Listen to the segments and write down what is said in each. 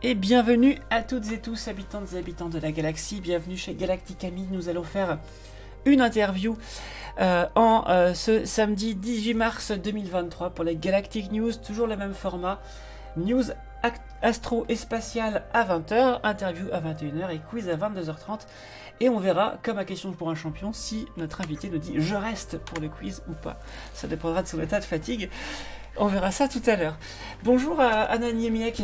Et bienvenue à toutes et tous, habitantes et habitants de la galaxie. Bienvenue chez Galacticami. Nous allons faire une interview ce samedi 18 mars 2023 pour les Galactic News. Toujours le même format. News astro et spatiale à 20h, interview à 21h et quiz à 22h30. Et on verra, comme à question pour un champion, si notre invité nous dit je reste pour le quiz ou pas. Ça dépendra de son état de fatigue. On verra ça tout à l'heure. Bonjour à Anna Niemiec,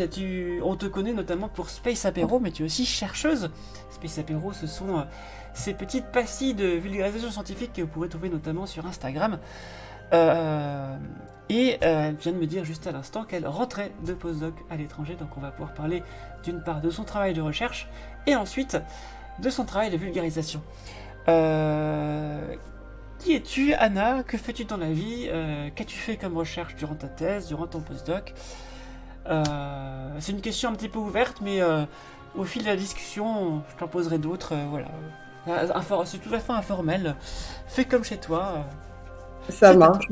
on te connaît notamment pour Space Apéro, mais tu es aussi chercheuse. Space Apéro, ce sont ces petites pastilles de vulgarisation scientifique que vous pourrez trouver notamment sur Instagram. Elle vient de me dire juste à l'instant qu'elle rentrait de postdoc à l'étranger, donc on va pouvoir parler d'une part de son travail de recherche et ensuite de son travail de vulgarisation. Qui es-tu, Anna? Que fais-tu dans la vie? Qu'as-tu fait comme recherche durant ta thèse, durant ton postdoc? C'est une question un petit peu ouverte, mais au fil de la discussion, je t'en poserai d'autres. Voilà. C'est tout à fait informel. Fais comme chez toi. Ça marche.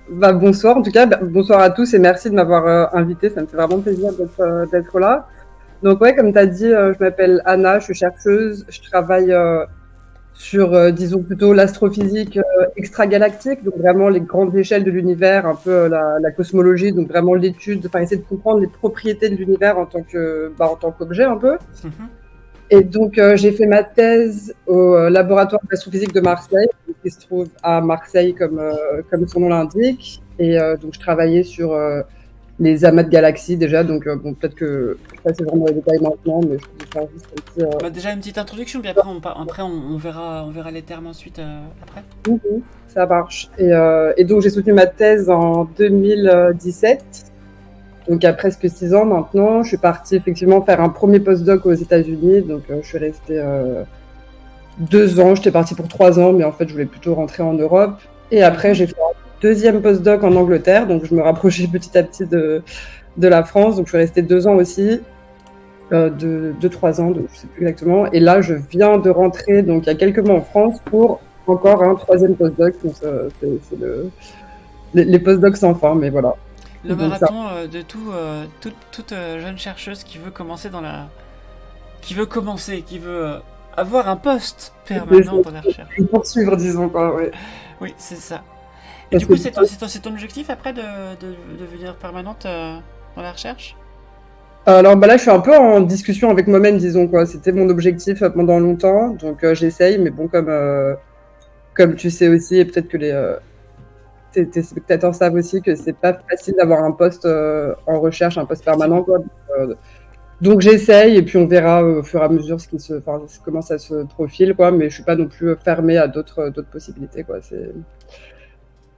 Bonsoir en tout cas, bonsoir à tous et merci de m'avoir invité, ça me fait vraiment plaisir d'être là. Donc ouais, comme tu as dit, je m'appelle Anna, je suis chercheuse, je travaille sur, disons plutôt l'astrophysique extragalactique, donc vraiment les grandes échelles de l'univers, un peu la cosmologie, donc vraiment l'étude, enfin essayer de comprendre les propriétés de l'univers en tant qu'objet un peu. Et donc j'ai fait ma thèse au laboratoire d'astrophysique de Marseille, qui se trouve à Marseille comme son nom l'indique. Et donc je travaillais sur les amas de galaxies déjà, donc bon, peut-être que je passe vraiment les détails maintenant, mais je peux faire juste un petit... déjà une petite introduction, puis après on verra les termes ensuite après. Ça marche. Et donc j'ai soutenu ma thèse en 2017, donc il y a presque 6 ans maintenant. Je suis partie effectivement faire un premier postdoc aux États-Unis, donc je suis restée 2 ans. J'étais partie pour 3 ans, mais en fait je voulais plutôt rentrer en Europe. Et après j'ai fait un deuxième postdoc en Angleterre, donc je me rapprochais petit à petit de la France, donc je suis restée 2 ans aussi, 2-3 ans, donc je sais plus exactement. Et là je viens de rentrer, donc il y a quelques mois en France pour encore un troisième postdoc. Donc c'est les postdocs sans fin, mais voilà. Le marathon de toute jeune chercheuse qui veut commencer qui veut avoir un poste permanent dans la recherche. Et poursuivre, disons quoi, ouais. Oui, c'est ça. Et du coup, c'est ton objectif après de devenir permanente dans la recherche? Alors là, je suis un peu en discussion avec moi-même, disons quoi. C'était mon objectif pendant longtemps, donc j'essaye, mais bon, comme tu sais aussi, et peut-être que tes spectateurs savent aussi que c'est pas facile d'avoir un poste en recherche, un poste permanent, quoi. Donc j'essaye, et puis on verra au fur et à mesure comment ça se profile, quoi. Mais je suis pas non plus fermée à d'autres possibilités, quoi.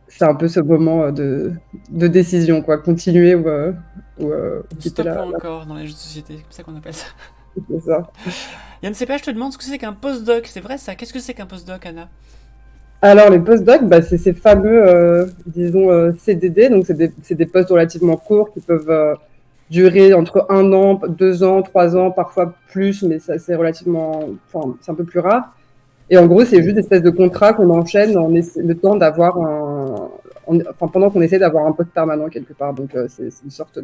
C'est un peu ce moment de décision, quoi. Continuer ou quitter Stop ou encore dans les jeux de société, c'est comme ça qu'on appelle ça. C'est ça. Yann CP, je te demande ce que c'est qu'un postdoc. C'est vrai ça? Qu'est-ce que c'est qu'un postdoc, Anna? Alors les postdocs, c'est ces fameux, disons, CDD, donc c'est des postes relativement courts qui peuvent durer entre 1 an, 2 ans, 3 ans, parfois plus, mais ça c'est c'est un peu plus rare. Et en gros, c'est juste une espèce de contrat qu'on enchaîne le temps d'avoir pendant qu'on essaie d'avoir un poste permanent quelque part. Donc c'est une sorte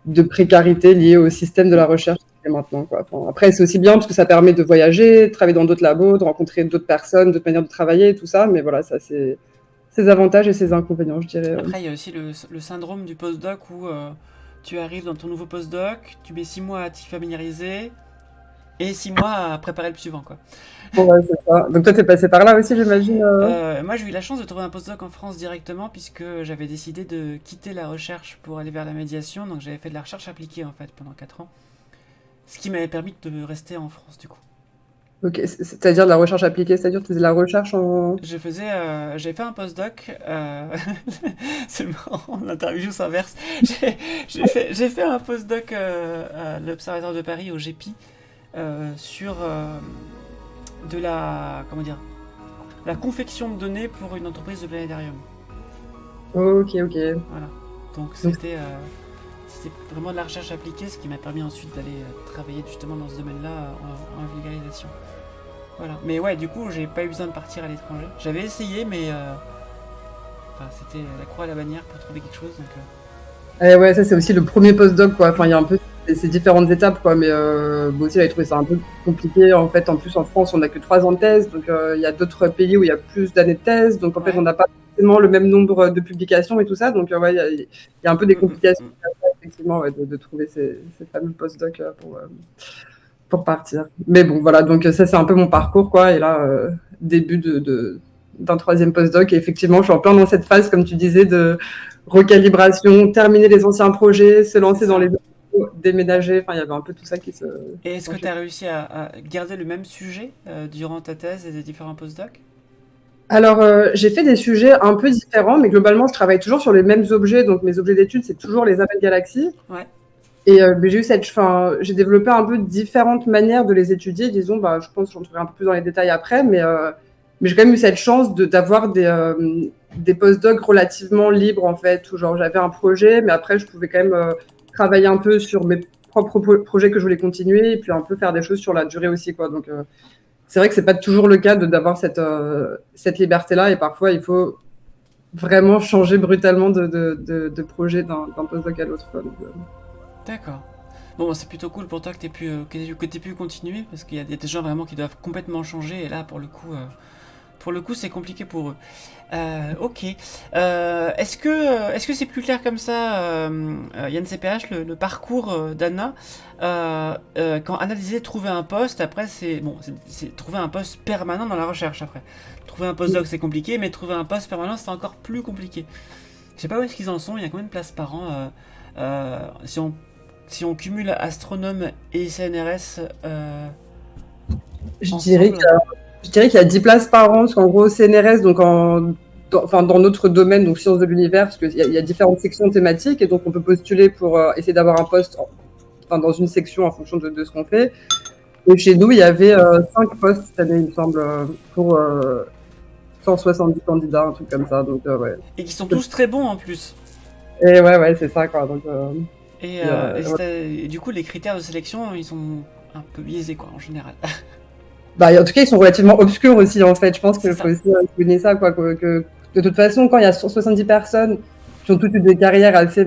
de précarité liée au système de la recherche maintenant, quoi. Après, c'est aussi bien parce que ça permet de voyager, de travailler dans d'autres labos, de rencontrer d'autres personnes, d'autres manières de travailler et tout ça. Mais voilà, ça c'est ses avantages et ses inconvénients, je dirais. Après, il y a aussi le syndrome du postdoc où tu arrives dans ton nouveau postdoc, tu mets 6 mois à t'y familiariser et 6 mois à préparer le suivant, quoi. Ouais, c'est ça. Donc toi, t'es passé par là aussi, j'imagine. Moi, j'ai eu la chance de trouver un postdoc en France directement puisque j'avais décidé de quitter la recherche pour aller vers la médiation. Donc j'avais fait de la recherche appliquée en fait pendant 4 ans. Ce qui m'avait permis de rester en France du coup. Ok, c'est-à-dire de la recherche appliquée, c'est-à-dire que tu faisais de la recherche en... J'ai fait un postdoc, c'est marrant, l'interview s'inverse. J'ai fait un postdoc à l'Observatoire de Paris, au GEPI, sur de la confection de données pour une entreprise de planétarium. Ok. Voilà. Donc c'était vraiment de la recherche appliquée, ce qui m'a permis ensuite d'aller travailler justement dans ce domaine-là en vulgarisation. Voilà. Mais ouais, du coup, j'ai pas eu besoin de partir à l'étranger. J'avais essayé, mais c'était la croix à la bannière pour trouver quelque chose. Donc, ouais, ça c'est aussi le premier postdoc, quoi. Enfin, il y a un peu ces différentes étapes, quoi. Mais moi aussi, j'avais trouvé ça un peu compliqué. En fait, en plus, en France, on n'a que 3 ans de thèse. Donc, il y a d'autres pays où il y a plus d'années de thèse. Donc, en fait, on n'a pas forcément le même nombre de publications et tout ça. Donc, ouais, il y a un peu des complications, effectivement, ouais, de trouver ces fameux post-docs pour partir. Mais bon, voilà. Donc, ça, c'est un peu mon parcours, quoi. Et là, début d'un 3e post-doc. Et effectivement, je suis en plein dans cette phase, comme tu disais, de recalibration, terminer les anciens projets, se lancer dans les déménager, enfin il y avait un peu tout ça qui se... Et est-ce que tu as réussi à garder le même sujet durant ta thèse et des différents postdocs? Alors j'ai fait des sujets un peu différents, mais globalement je travaille toujours sur les mêmes objets, donc mes objets d'études c'est toujours les appels galaxies. Ouais. Et j'ai développé un peu différentes manières de les étudier, disons, je pense que j'entrerai un peu plus dans les détails après, mais j'ai quand même eu cette chance d'avoir des postdocs relativement libres en fait, où genre j'avais un projet, mais après je pouvais quand même travailler un peu sur mes propres projets que je voulais continuer, et puis un peu faire des choses sur la durée aussi, quoi. Donc c'est vrai que c'est pas toujours le cas d'avoir cette liberté-là, et parfois il faut vraiment changer brutalement de projet d'un postdoc à l'autre, quoi. Donc, D'accord. Bon, c'est plutôt cool pour toi que tu aies pu continuer, parce qu'il y a des gens vraiment qui doivent complètement changer, et là, pour le coup, c'est compliqué pour eux. Ok. Est-ce que c'est plus clair comme ça, Yann CPH, le parcours d'Anna quand Anna disait trouver un poste, après c'est trouver un poste permanent dans la recherche après. Trouver un postdoc c'est compliqué, mais trouver un poste permanent c'est encore plus compliqué. Je sais pas où est-ce qu'ils en sont, il y a combien de places par an si on cumule astronome et CNRS je dirais qu'il y a 10 places par an, parce qu'en gros, CNRS, donc dans notre domaine, donc sciences de l'univers, parce qu'il y a différentes sections thématiques, et donc on peut postuler pour essayer d'avoir un poste dans une section en fonction de ce qu'on fait. Et chez nous, il y avait 5 postes cette année, il me semble, pour 170 candidats, un truc comme ça. Donc, ouais. Et qui sont tous très bons en plus. Et ouais, c'est ça, quoi. Donc, et du coup, les critères de sélection, ils sont un peu biaisés, quoi, en général. En tout cas, ils sont relativement obscurs aussi, en fait. Je pense qu'il faut aussi souligner ça, quoi. Que de toute façon, quand il y a 170 personnes qui ont toutes des carrières assez,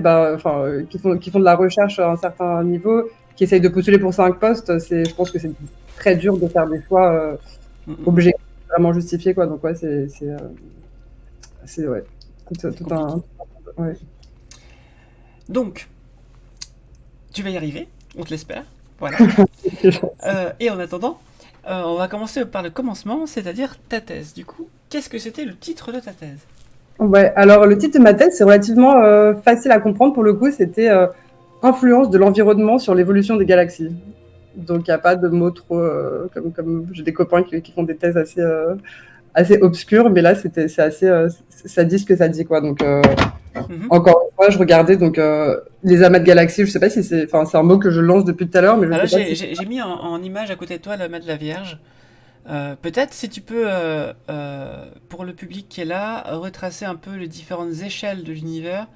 qui font de la recherche à un certain niveau, qui essayent de postuler pour 5 postes, je pense que c'est très dur de faire des choix objectifs, vraiment justifiés, quoi. Donc, ouais, c'est ouais, tout un... Ouais. Donc, tu vas y arriver, on te l'espère. Voilà. Et en attendant, on va commencer par le commencement, c'est-à-dire ta thèse. Du coup, qu'est-ce que c'était le titre de ta thèse? Ouais, alors le titre de ma thèse, c'est relativement facile à comprendre pour le coup. C'était influence de l'environnement sur l'évolution des galaxies. Donc il n'y a pas de mots trop comme j'ai des copains qui font des thèses assez obscures, mais là c'est assez ça dit ce que ça dit, quoi. Donc encore une fois, je regardais donc les amas de galaxies. Je sais pas si c'est un mot que je lance depuis tout à l'heure, mais je sais pas j'ai mis en image à côté de toi l'amas de la Vierge. Peut-être si tu peux, pour le public qui est là, retracer un peu les différentes échelles de l'univers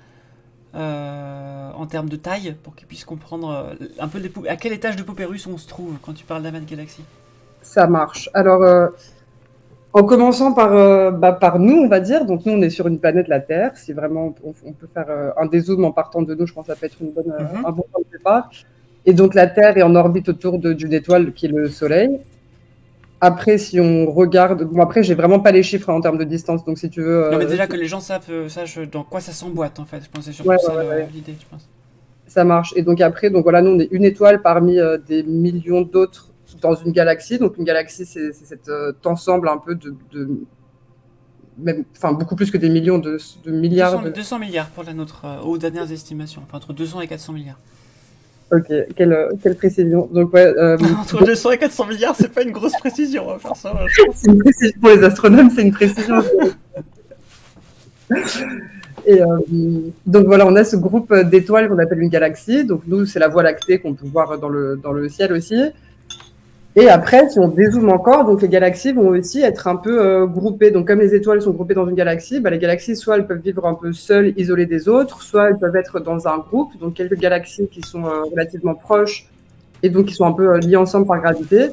en termes de taille, pour qu'ils puissent comprendre un peu à quel étage de Paupérus on se trouve quand tu parles d'amas de galaxies. Ça marche. Alors, en commençant par nous, on va dire. Donc, nous, on est sur une planète, la Terre. Si vraiment on peut faire un dézoom en partant de nous, je pense que ça peut être un bon point de départ. Et donc, la Terre est en orbite autour d'une étoile qui est le Soleil. Après, si on regarde... Bon, après, j'ai vraiment pas les chiffres en termes de distance, donc si tu veux... Non, mais déjà que les gens sachent dans quoi ça s'emboîte, en fait. Je pense que c'est surtout l'idée, je pense. Ça marche. Et donc après, nous, on est une étoile parmi des millions d'autres dans une galaxie. Donc, une galaxie, c'est cet ensemble un peu beaucoup plus que des millions de milliards. 200 milliards pour la nôtre, aux dernières estimations. Enfin, entre 200 et 400 milliards. Ok, quelle précision. Donc, ouais, entre 200 et 400 milliards, c'est pas une grosse précision. On va faire ça. C'est une précision pour les astronomes, c'est une précision. Et donc voilà, on a ce groupe d'étoiles qu'on appelle une galaxie. Donc nous, c'est la Voie lactée qu'on peut voir dans le ciel aussi. Et après, si on dézoome encore, donc les galaxies vont aussi être un peu groupées. Donc comme les étoiles sont groupées dans une galaxie, les galaxies, soit elles peuvent vivre un peu seules, isolées des autres, soit elles peuvent être dans un groupe. Donc quelques galaxies qui sont relativement proches et donc qui sont un peu liées ensemble par gravité.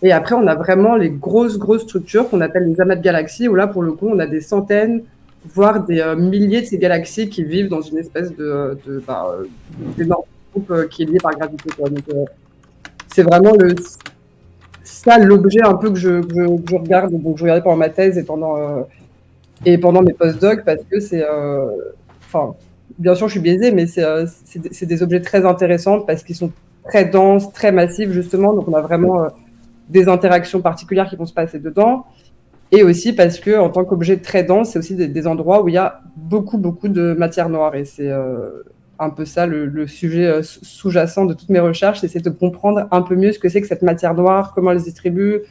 Et après, on a vraiment les grosses structures qu'on appelle les amas de galaxies, où là, pour le coup, on a des centaines, voire des milliers de ces galaxies qui vivent dans une espèce d'énorme groupe qui est lié par gravité, quoi. Donc, c'est vraiment ça l'objet un peu que je regarde, donc je regardais pendant ma thèse et pendant mes post-docs, parce que enfin, bien sûr, je suis biaisée, mais c'est des objets très intéressants parce qu'ils sont très denses, très massifs, justement. Donc, on a vraiment des interactions particulières qui vont se passer dedans. Et aussi parce que, en tant qu'objet très dense, c'est aussi des endroits où il y a beaucoup, beaucoup de matière noire. Et c'est un peu ça le sujet sous-jacent de toutes mes recherches, c'est de comprendre un peu mieux ce que c'est que cette matière noire, comment elle se distribue,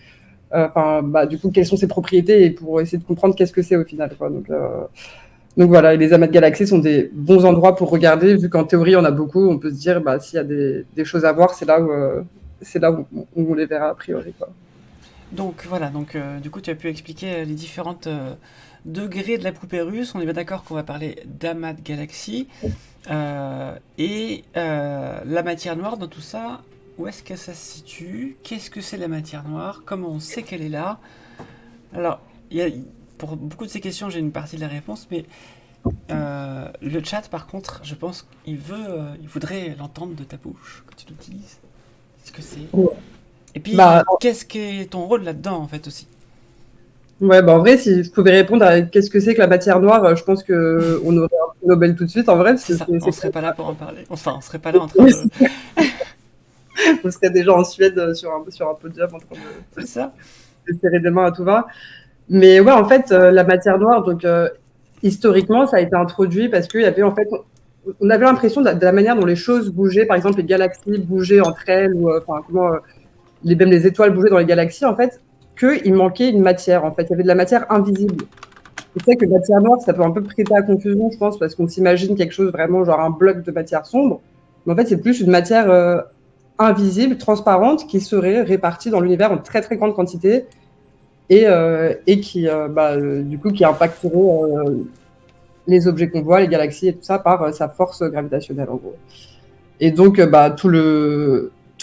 du coup, quelles sont ses propriétés, et pour essayer de comprendre qu'est-ce que c'est au final, quoi. Donc voilà, et les amas de galaxies sont des bons endroits pour regarder, vu qu'en théorie, on a beaucoup. On peut se dire, s'il y a des choses à voir, c'est là où on les verra a priori, quoi. Donc voilà, du coup tu as pu expliquer les différentes degrés de la poupée russe. On est bien d'accord qu'on va parler d'amas de galaxies. La matière noire dans tout ça, où est-ce que ça se situe? Qu'est-ce que c'est la matière noire? Comment on sait qu'elle est là? Alors, pour beaucoup de ces questions, j'ai une partie de la réponse, mais le chat, par contre, je pense qu'il voudrait l'entendre de ta bouche, que tu nous dises ce que c'est. Et puis, qu'est-ce qu'est ton rôle là-dedans, en fait, aussi? Ouais, en vrai, si je pouvais répondre à qu'est-ce que c'est que la matière noire, je pense qu'on aurait un prix Nobel tout de suite, en vrai. C'est ça, on serait pas là pour en parler. Enfin, on serait pas là en train de... On serait déjà en Suède sur un podium en train C'est ça. de serrer des mains à tout va. Mais ouais, en fait, la matière noire, donc historiquement, ça a été introduit parce qu'il y avait en fait, on avait l'impression de la manière dont les choses bougeaient, par exemple les galaxies bougeaient entre elles, ou comment même les étoiles bougeaient dans les galaxies, en fait, qu'il manquait une matière. En fait, il y avait de la matière invisible. C'est vrai que matière noire, ça peut un peu prêter à confusion, je pense, parce qu'on s'imagine quelque chose vraiment genre un bloc de matière sombre. Mais en fait, c'est plus une matière invisible, transparente, qui serait répartie dans l'univers en très très grande quantité et qui, du coup, qui impacterait les objets qu'on voit, les galaxies et tout ça, par sa force gravitationnelle, en gros. Et donc, tout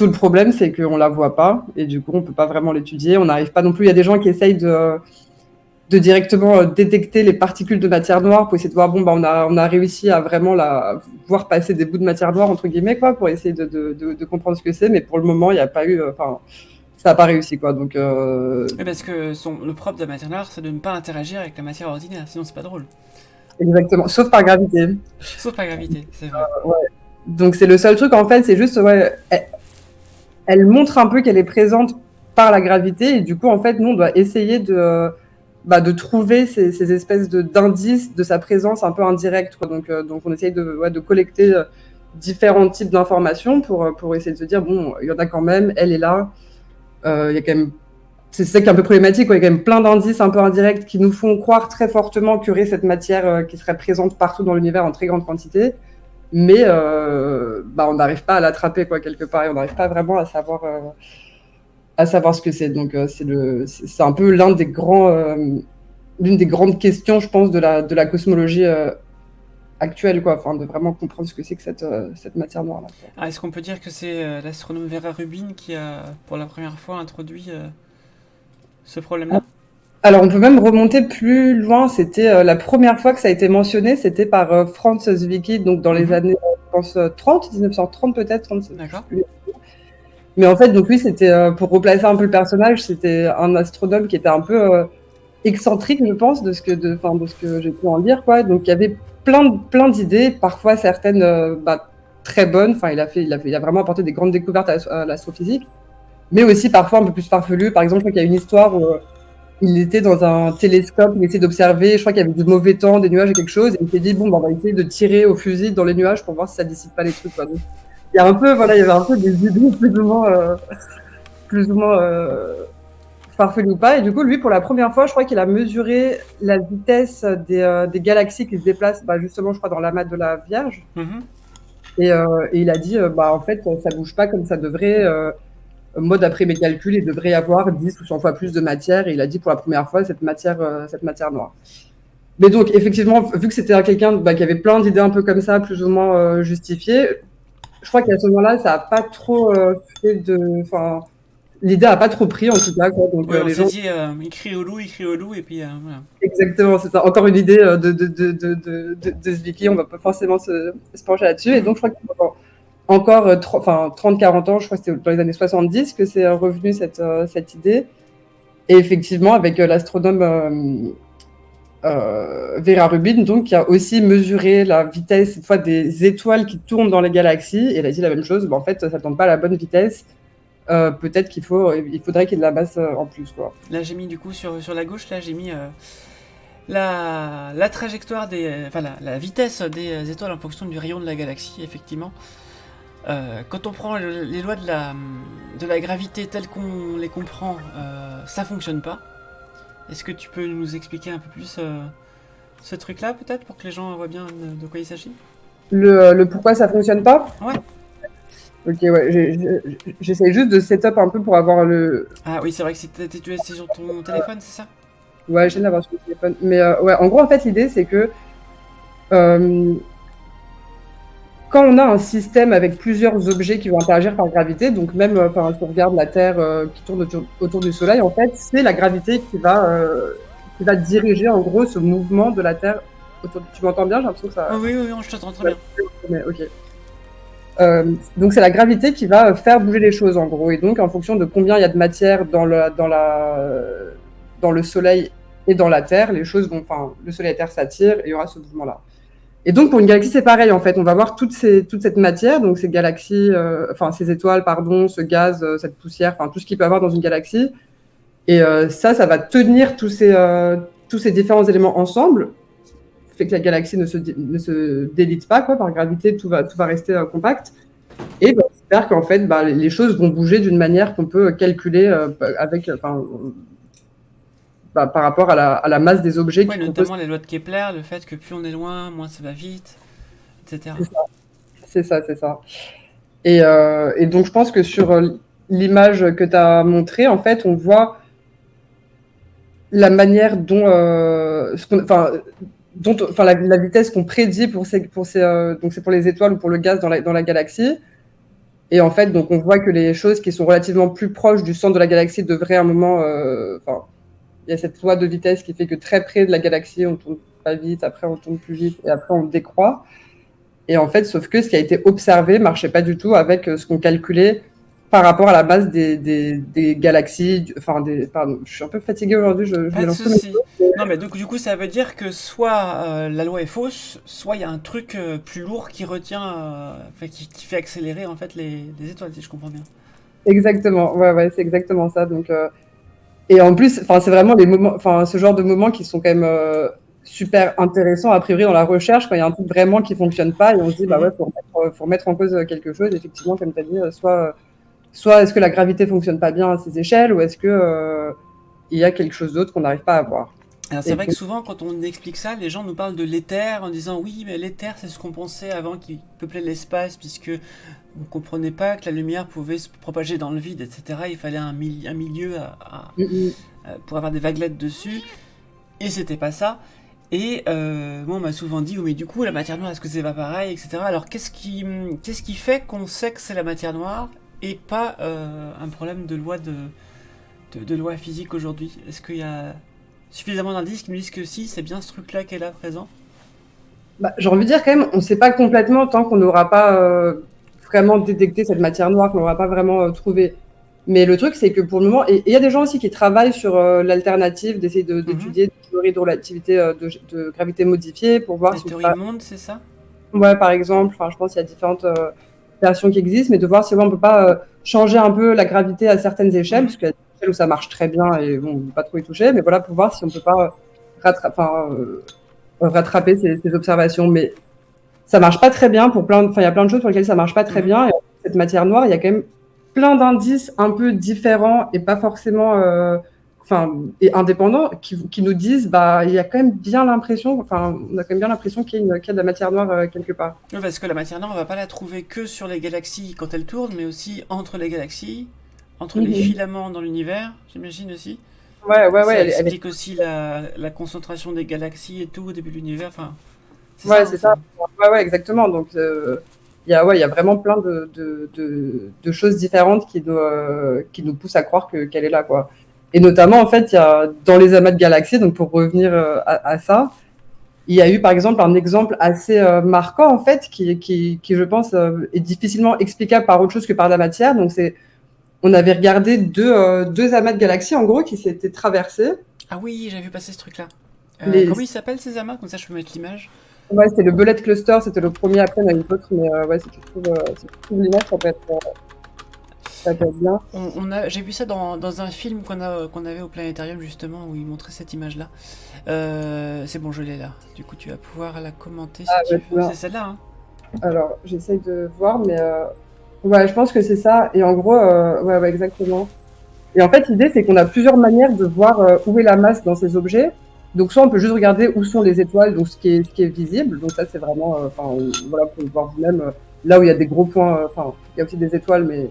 le problème, c'est qu'on ne la voit pas, et du coup, on ne peut pas vraiment l'étudier. On n'arrive pas non plus. Il y a des gens qui essayent de directement détecter les particules de matière noire pour essayer de voir, on a réussi à vraiment voir passer des bouts de matière noire, entre guillemets, quoi, pour essayer de comprendre ce que c'est. Mais pour le moment, il n'y a pas eu. Ça n'a pas réussi, quoi. Donc, parce que le propre de la matière noire, c'est de ne pas interagir avec la matière ordinaire, sinon c'est pas drôle. Exactement, sauf par gravité. Sauf par gravité, c'est vrai. Ouais. Donc c'est le seul truc, en fait, c'est juste, elle montre un peu qu'elle est présente par la gravité, et du coup, en fait, nous, on doit essayer de trouver ces espèces d'indices de sa présence un peu indirecte, quoi. Donc on essaye de collecter différents types d'informations pour essayer de se dire, bon, il y en a quand même, elle est là. Il y a quand même, c'est ça qui est un peu problématique, quoi. Il y a quand même plein d'indices un peu indirects qui nous font croire très fortement qu'il y aurait cette matière qui serait présente partout dans l'univers en très grande quantité, mais on n'arrive pas à l'attraper, quoi, quelque part, et on n'arrive pas vraiment à savoir ce que c'est. Donc c'est un peu l'une des grandes questions, je pense, de la cosmologie actuelle, quoi, de vraiment comprendre ce que c'est que cette matière noire là. Est-ce qu'on peut dire que c'est l'astronome Vera Rubin qui a pour la première fois introduit ce problème-là? Alors, on peut même remonter plus loin. C'était la première fois que ça a été mentionné, c'était par Franz Zwicky, donc dans les années, je pense, 1930 peut-être. 30, d'accord. Mais en fait, donc lui, c'était, pour replacer un peu le personnage, c'était un astronome qui était un peu excentrique, je pense, de ce que j'ai pu en lire, quoi. Donc, il y avait plein d'idées, parfois certaines très bonnes. Enfin, il a vraiment apporté des grandes découvertes à l'astrophysique, mais aussi parfois un peu plus farfelues. Par exemple, je crois qu'il y a une histoire où il était dans un télescope, il essayait d'observer, je crois qu'il y avait du mauvais temps, des nuages et quelque chose, et il s'est dit, on va essayer de tirer au fusil dans les nuages pour voir si ça dissipe pas les trucs, quoi. Donc, il y a un peu, il y avait un peu des idées plus ou moins farfelues ou pas. Et du coup, lui, pour la première fois, je crois qu'il a mesuré la vitesse des galaxies qui se déplacent, justement, je crois, dans l'amas de la Vierge. Et il a dit, en fait, ça bouge pas comme ça devrait. Moi, d'après mes calculs, il devrait y avoir 10 ou 100 fois plus de matière. Et il a dit pour la première fois cette matière noire. Mais donc, effectivement, vu que c'était quelqu'un qui avait plein d'idées un peu comme ça, plus ou moins justifiées, je crois qu'à ce moment-là, ça n'a pas trop l'idée n'a pas trop pris, en tout cas, quoi. Donc, on s'est dit, il crie au loup, et puis voilà. Exactement, c'est ça. Encore une idée de Zwicky, on va pas forcément se pencher là-dessus. Et donc, je crois encore 30-40 ans, je crois que c'était dans les années 70 que c'est revenu cette idée. Et effectivement, avec l'astronome Vera Rubin, donc, qui a aussi mesuré la vitesse cette fois des étoiles qui tournent dans les galaxies. Et elle a dit la même chose. En fait, ça ne tourne pas à la bonne vitesse. Peut-être il faudrait qu'il y ait de la masse en plus, quoi. Là, j'ai mis du coup sur la gauche, là, j'ai mis la trajectoire la vitesse des étoiles en fonction du rayon de la galaxie, effectivement. Quand on prend les lois de la gravité telles qu'on les comprend, ça fonctionne pas. Est-ce que tu peux nous expliquer un peu plus ce truc-là, peut-être, pour que les gens voient bien de quoi il s'agit? Le pourquoi ça fonctionne pas? Ouais. Ok, ouais, j'essaie juste de setup un peu pour avoir le... Ah oui, c'est vrai que tu es sur ton téléphone, c'est ça? Ouais, je viens d'avoir sur le téléphone. Mais ouais, en gros, en fait, l'idée, c'est que quand on a un système avec plusieurs objets qui vont interagir par gravité, donc même si on regarde la Terre qui tourne autour du Soleil, en fait, c'est la gravité qui va diriger en gros ce mouvement de la Terre autour. Tu m'entends bien? J'ai l'impression que ça... Oui, je t'entends très bien. Mais, ok. Donc c'est la gravité qui va faire bouger les choses en gros, et donc en fonction de combien il y a de matière dans le Soleil et dans la Terre, le Soleil et la Terre s'attirent et il y aura ce mouvement-là. Et donc pour une galaxie c'est pareil en fait, on va voir toute cette matière, donc ces galaxies, ces étoiles, pardon, ce gaz, cette poussière, tout ce qu'il peut y avoir dans une galaxie, et ça va tenir tous ces différents éléments ensemble, fait que la galaxie ne se délite pas quoi, par gravité, tout va rester compact. Et j'espère qu'en fait, les choses vont bouger d'une manière qu'on peut calculer avec, par rapport à la masse des objets. Ouais, notamment les lois de Kepler, le fait que plus on est loin, moins ça va vite, etc. C'est ça. Et donc, je pense que sur l'image que tu as montrée, en fait, on voit la manière dont, la vitesse qu'on prédit donc c'est pour les étoiles ou pour le gaz dans la galaxie. Et en fait, donc on voit que les choses qui sont relativement plus proches du centre de la galaxie devraient à un moment... il y a cette loi de vitesse qui fait que très près de la galaxie, on tourne pas vite, après on tourne plus vite, et après on décroît. Et en fait, sauf que ce qui a été observé ne marchait pas du tout avec ce qu'on calculait par rapport à la masse des galaxies. Pardon, je suis un peu fatiguée aujourd'hui. Pas de souci. Non, mais du coup, ça veut dire que soit la loi est fausse, soit il y a un truc plus lourd qui retient, qui fait accélérer en fait les étoiles, si je comprends bien. Exactement. Ouais, c'est exactement ça. Donc, et en plus, c'est vraiment les moments, ce genre de moments qui sont quand même super intéressants a priori dans la recherche quand il y a un truc vraiment qui fonctionne pas et on se dit faut remettre en cause quelque chose. Effectivement, comme tu as dit, soit est-ce que la gravité fonctionne pas bien à ces échelles, ou est-ce que il y a quelque chose d'autre qu'on n'arrive pas à voir. Alors c'est vrai que souvent quand on explique ça, les gens nous parlent de l'éther en disant oui, mais l'éther c'est ce qu'on pensait avant qui peuplait l'espace, puisque on comprenait pas que la lumière pouvait se propager dans le vide, etc. Il fallait un milieu pour avoir des vaguelettes dessus, et c'était pas ça. Et moi on m'a souvent dit, oui, mais du coup la matière noire, est-ce que c'est pas pareil, etc. Alors qu'est-ce qui fait qu'on sait que c'est la matière noire et pas un problème de loi physique aujourd'hui? Est-ce qu'il y a suffisamment d'indices qui nous disent que si, c'est bien ce truc-là qui est là présent? J'ai envie de dire quand même, on ne sait pas complètement tant qu'on n'aura pas vraiment détecté cette matière noire, qu'on n'aura pas vraiment trouvé. Mais le truc, c'est que pour le moment, et il y a des gens aussi qui travaillent sur l'alternative, d'essayer d'étudier des théories de relativité de gravité modifiée pour voir si on peut... théorie monde, c'est ça? Ouais, par exemple. Je pense qu'il y a différentes versions qui existent, mais de voir si on ne peut pas changer un peu la gravité à certaines échelles, parce qu'il y a des échelles où ça marche très bien et bon, on ne peut pas trop y toucher, mais voilà, pour voir si on ne peut pas rattraper ces observations. Mais ça marche pas très bien il y a plein de choses pour lesquelles ça marche pas très bien. Et cette matière noire, il y a quand même plein d'indices un peu différents et pas forcément et indépendants qui nous disent il y a quand même bien l'impression, on a quand même bien l'impression qu'il y a de la matière noire quelque part. Oui, parce que la matière noire, on va pas la trouver que sur les galaxies quand elles tournent, mais aussi entre les galaxies, entre les filaments dans l'univers, j'imagine aussi. Ouais. Ça explique aussi la concentration des galaxies et tout au début de l'univers. C'est ça. Ouais, exactement. Donc, il y a vraiment plein de choses différentes qui nous poussent à croire qu'elle est là, quoi. Et notamment, en fait, il y a dans les amas de galaxies, donc pour revenir à ça, Il y a eu par exemple un exemple assez marquant en fait qui je pense est difficilement explicable par autre chose que par la matière. Donc on avait regardé deux amas de galaxies en gros qui s'étaient traversés. Ah oui, j'avais vu passer ce truc-là. Les, Comment ils s'appellent ces amas? Comme ça, je peux mettre l'image. ouais, c'était le Bullet Cluster, c'était le premier. Après, il y en a eu d'autres, mais ouais, si tu trouves l'image, ça peut être bien. J'ai vu ça dans un film qu'on avait au planétarium justement où il montrait cette image-là. C'est bon, je l'ai là. Du coup, tu vas pouvoir la commenter si Ah, tu ouais, veux. C'est celle-là, hein? alors, j'essaye de voir, mais ouais, je pense que c'est ça. Et en gros, ouais, exactement. Et en fait, l'idée, c'est qu'on a plusieurs manières de voir où est la masse dans ces objets. Donc, soit on peut juste regarder où sont les étoiles, donc ce qui est visible. Donc, ça, c'est vraiment, enfin, voilà, vous pouvez le voir vous-même. Là où il y a des gros points, enfin, il y a aussi des étoiles, mais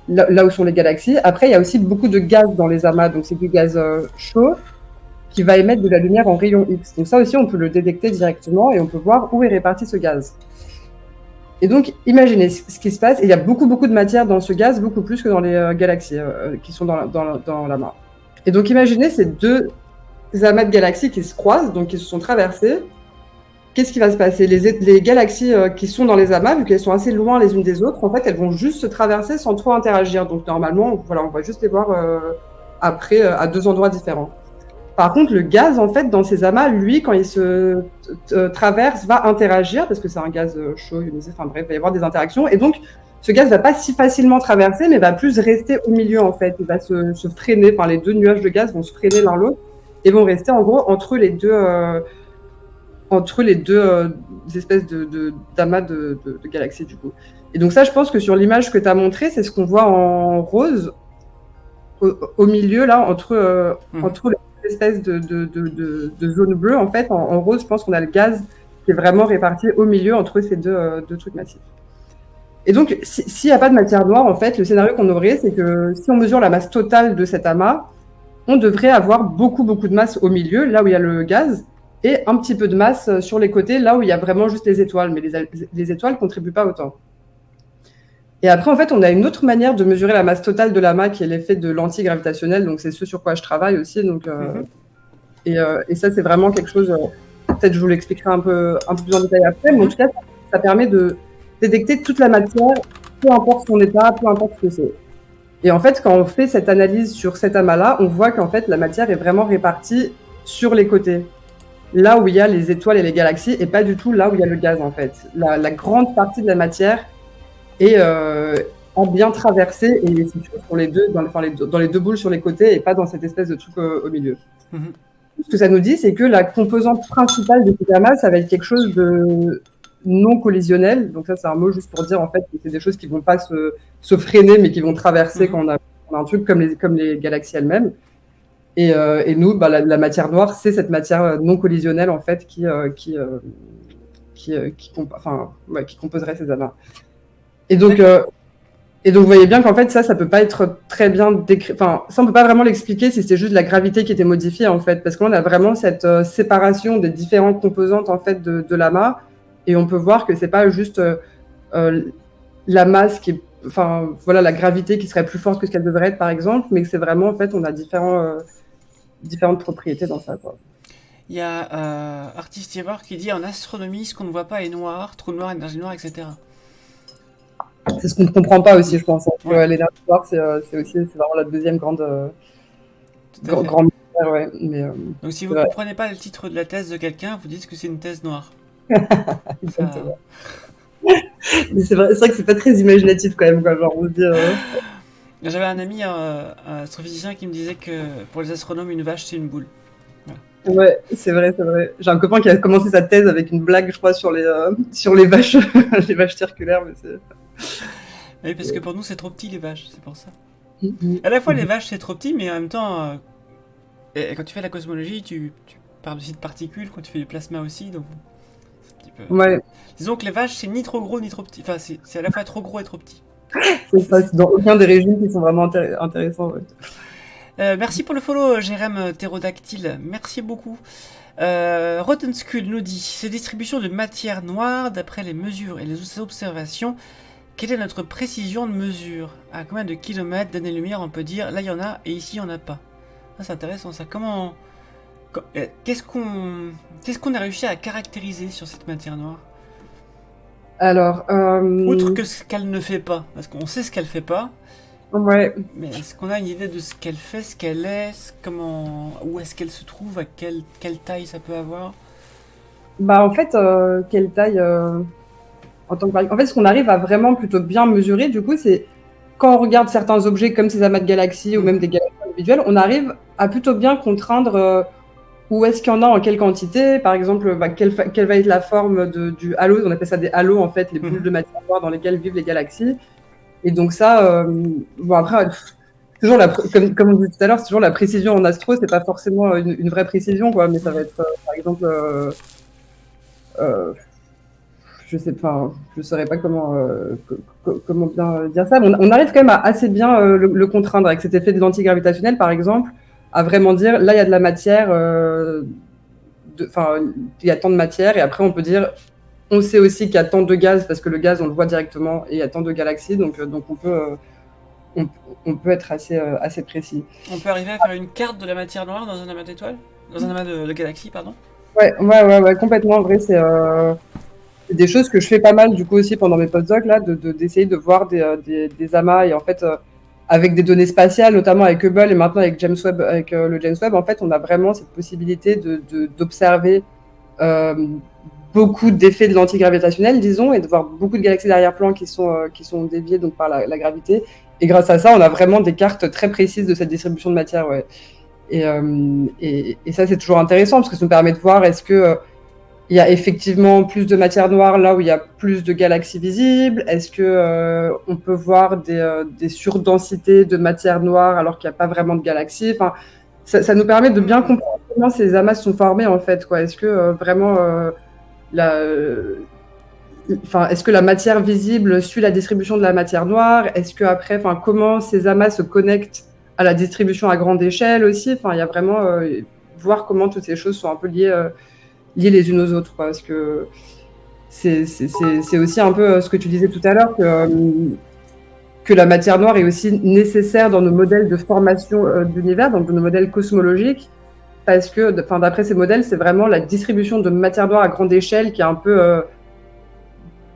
là où sont les galaxies. Après, il y a aussi beaucoup de gaz dans les amas. Donc, c'est du gaz chaud qui va émettre de la lumière en rayon X. Donc, ça aussi, on peut le détecter directement et on peut voir où est réparti ce gaz. Et donc, imaginez ce qui se passe. Et il y a beaucoup, beaucoup de matière dans ce gaz, beaucoup plus que dans les galaxies qui sont dans l'amas. Et donc, imaginez ces deux amas de galaxies qui se croisent, donc qui se sont traversés. Qu'est-ce qui va se passer? Les galaxies qui sont dans les amas, vu qu'elles sont assez loin les unes des autres, en fait, elles vont juste se traverser sans trop interagir. Donc, normalement, voilà, on va juste les voir après à deux endroits différents. Par contre, le gaz, en fait, dans ces amas, lui, quand il se traverse, va interagir, parce que c'est un gaz chaud, ionisé, enfin bref, il va y avoir des interactions. Et donc, ce gaz ne va pas si facilement traverser, mais va plus rester au milieu, en fait. Il va se freiner, enfin, les deux nuages de gaz vont se freiner l'un l'autre, et vont rester, en gros, entre les deux espèces d'amas de galaxies, du coup. Et donc ça, je pense que sur l'image que tu as montrée, c'est ce qu'on voit en rose, au milieu, là, entre les espèces de zones bleues, en fait, en rose, je pense qu'on a le gaz qui est vraiment réparti au milieu entre ces deux trucs massifs. Et donc, s'il n'y a pas de matière noire, en fait, le scénario qu'on aurait, c'est que si on mesure la masse totale de cet amas, on devrait avoir beaucoup, beaucoup de masse au milieu, là où il y a le gaz, et un petit peu de masse sur les côtés, là où il y a vraiment juste les étoiles. Mais les étoiles ne contribuent pas autant. Et après, en fait, on a une autre manière de mesurer la masse totale de l'amas qui est l'effet de l'antigravitationnel. Donc, c'est ce sur quoi je travaille aussi. Donc, et ça, c'est vraiment quelque chose. Peut-être je vous l'expliquerai un peu plus en détail après. Mais en tout cas, ça permet de détecter toute la matière, peu importe son état, peu importe ce que c'est. Et en fait, quand on fait cette analyse sur cet amas-là, on voit qu'en fait, la matière est vraiment répartie sur les côtés. Là où il y a les étoiles et les galaxies, et pas du tout là où il y a le gaz, en fait. La grande partie de la matière et a bien traversé et est situé sur les deux, dans les deux boules sur les côtés et pas dans cette espèce de truc au milieu. Ce que ça nous dit, c'est que la composante principale de cet amas, ça va être quelque chose de non collisionnel. Donc ça, c'est un mot juste pour dire en fait que c'est des choses qui vont pas se freiner, mais qui vont traverser quand on a un truc comme les galaxies elles-mêmes. Et nous, bah, la matière noire, c'est cette matière non collisionnelle en fait qui composerait ces amas. Et donc, vous voyez bien qu'en fait, ça peut pas être très bien décrit. Enfin, ça, on peut pas vraiment l'expliquer si c'était juste la gravité qui était modifiée, en fait. Parce qu'on a vraiment cette séparation des différentes composantes, en fait, de l'amas. Et on peut voir que c'est pas juste la masse qui est. Enfin, voilà, la gravité qui serait plus forte que ce qu'elle devrait être, par exemple. Mais que c'est vraiment, en fait, on a différentes propriétés dans ça, quoi. Il y a Artiste Ivoire qui dit en astronomie, ce qu'on ne voit pas est noir, trou noir, énergie noire, etc. C'est ce qu'on ne comprend pas aussi, je pense. Ouais. L'énergie noire, c'est vraiment la deuxième grande mystère, ouais. Mais, donc si vous ne comprenez pas le titre de la thèse de quelqu'un, vous dites que c'est une thèse noire. Mais c'est vrai que c'est pas très imaginatif quand même, quoi. Genre, on se dit, J'avais un ami, un astrophysicien, qui me disait que pour les astronomes, une vache, c'est une boule. Voilà. Ouais, c'est vrai. J'ai un copain qui a commencé sa thèse avec une blague, je crois, sur les vaches, les vaches circulaires. Mais c'est... Oui, parce que pour nous, c'est trop petit, les vaches, c'est pour ça. À la fois, les vaches, c'est trop petit, mais en même temps, quand tu fais la cosmologie, tu parles aussi de particules, quand tu fais du plasma aussi, donc... Un petit peu... Ouais. Disons que les vaches, c'est ni trop gros, ni trop petit. Enfin, c'est à la fois trop gros et trop petit. C'est ça, c'est dans aucun des régimes qui sont vraiment intéressants, ouais. Merci pour le follow, Jérém Ptérodactyle. Merci beaucoup. Rotten Skull nous dit: ces distributions de matière noire, d'après les mesures et les observations, quelle est notre précision de mesure? À combien de kilomètres d'années-lumière on peut dire là il y en a et ici il n'y en a pas? C'est intéressant ça. Comment Qu'est-ce qu'on a réussi à caractériser sur cette matière noire? Alors, Outre que ce qu'elle ne fait pas, parce qu'on sait ce qu'elle fait pas, ouais, mais est-ce qu'on a une idée de ce qu'elle fait, ce qu'elle est, où est-ce qu'elle se trouve, à quelle taille ça peut avoir? bah en fait, quelle taille en tant que en fait, ce qu'on arrive à vraiment plutôt bien mesurer, du coup, c'est quand on regarde certains objets comme ces amas de galaxies ou même des galaxies individuelles, on arrive à plutôt bien contraindre où est-ce qu'il y en a en quelle quantité. Par exemple, quelle va être la forme du halo. On appelle ça des halos, en fait, les boules de matière noire dans lesquelles vivent les galaxies. Et donc ça, bon après, toujours comme on disait tout à l'heure, c'est toujours la précision en astro, c'est pas forcément une vraie précision, quoi, mais ça va être, par exemple, je saurais pas comment bien dire ça. Mais on arrive quand même à assez bien le contraindre avec cet effet de l'antigravitationnel, par exemple, à vraiment dire là il y a de la matière, il y a tant de matière, et après on peut dire on sait aussi qu'il y a tant de gaz parce que le gaz on le voit directement et il y a tant de galaxies, donc on peut être assez précis. On peut arriver à faire une carte de la matière noire dans un amas d'étoiles, dans un amas de galaxies, pardon. Ouais, complètement. En vrai, c'est des choses que je fais pas mal du coup aussi pendant mes postdocs là, d'essayer de voir des amas, et en fait avec des données spatiales, notamment avec Hubble et maintenant avec James Webb, avec le James Webb, en fait on a vraiment cette possibilité d'observer beaucoup d'effets de l'antigravitationnel, disons, et de voir beaucoup de galaxies d'arrière-plan qui sont déviées donc par la gravité. Et grâce à ça, on a vraiment des cartes très précises de cette distribution de matière. Ouais. Et ça, c'est toujours intéressant parce que ça nous permet de voir est-ce que il y a effectivement plus de matière noire là où il y a plus de galaxies visibles. Est-ce que on peut voir des surdensités de matière noire alors qu'il n'y a pas vraiment de galaxies. Enfin, ça nous permet de bien comprendre comment ces amas sont formés en fait. Quoi. Est-ce que vraiment est-ce que la matière visible suit la distribution de la matière noire? Est-ce que après, comment ces amas se connectent à la distribution à grande échelle aussi? Enfin, il y a vraiment voir comment toutes ces choses sont un peu liées les unes aux autres, quoi, parce que c'est aussi un peu ce que tu disais tout à l'heure, que la matière noire est aussi nécessaire dans nos modèles de formation d'univers, donc dans nos modèles cosmologiques, parce que d'après ces modèles, c'est vraiment la distribution de matière noire à grande échelle qui est un peu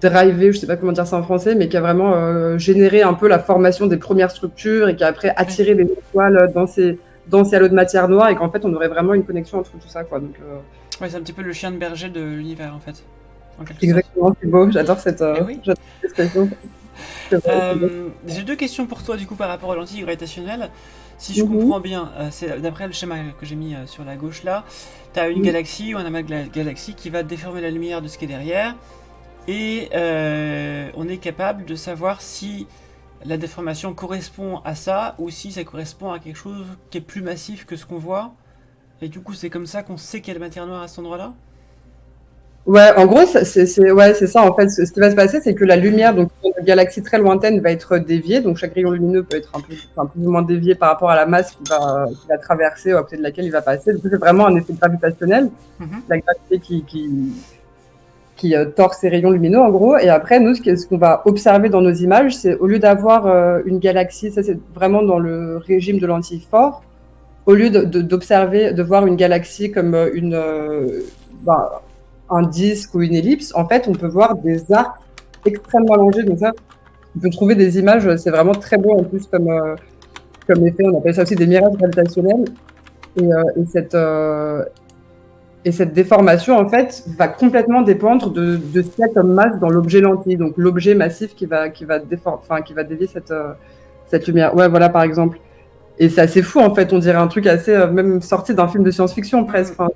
drivé, je sais pas comment dire ça en français, mais qui a vraiment généré un peu la formation des premières structures et qui a après attiré les étoiles dans ces halos de matière noire, et qu'en fait on aurait vraiment une connexion entre tout ça, quoi. Donc ouais, c'est un petit peu le chien de berger de l'univers en fait. Exactement, c'est beau, j'adore cette expression. J'ai deux questions pour toi du coup par rapport à l'antigravitationnel. Si je comprends bien, c'est d'après le schéma que j'ai mis sur la gauche là, tu as une galaxie ou un amas de galaxies qui va déformer la lumière de ce qui est derrière, et on est capable de savoir si la déformation correspond à ça ou si ça correspond à quelque chose qui est plus massif que ce qu'on voit. Et du coup, c'est comme ça qu'on sait qu'il y a de la matière noire à cet endroit-là? Ouais, en gros, c'est ça. En fait, ce qui va se passer, c'est que la lumière, donc une galaxie très lointaine, va être déviée. Donc chaque rayon lumineux peut être plus ou moins dévié par rapport à la masse qu'il va traverser ou à côté de laquelle il va passer. Donc c'est vraiment un effet gravitationnel, la gravité qui tord ces rayons lumineux, en gros. Et après, nous, ce qu'on va observer dans nos images, c'est au lieu d'avoir une galaxie, ça c'est vraiment dans le régime de lentilles fort, au lieu d'observer, de voir une galaxie comme un disque ou une ellipse, en fait, on peut voir des arcs extrêmement allongés. Donc ça, on peut trouver des images, c'est vraiment très beau en plus comme effet. On appelle ça aussi des mirages gravitationnels. Et cette déformation, en fait, va complètement dépendre de ce qu'il y a comme masse dans l'objet lentille, donc l'objet massif qui va dévier cette lumière. Ouais, voilà, par exemple. Et c'est assez fou, en fait. On dirait un truc assez, même sorti d'un film de science-fiction, presque. Enfin,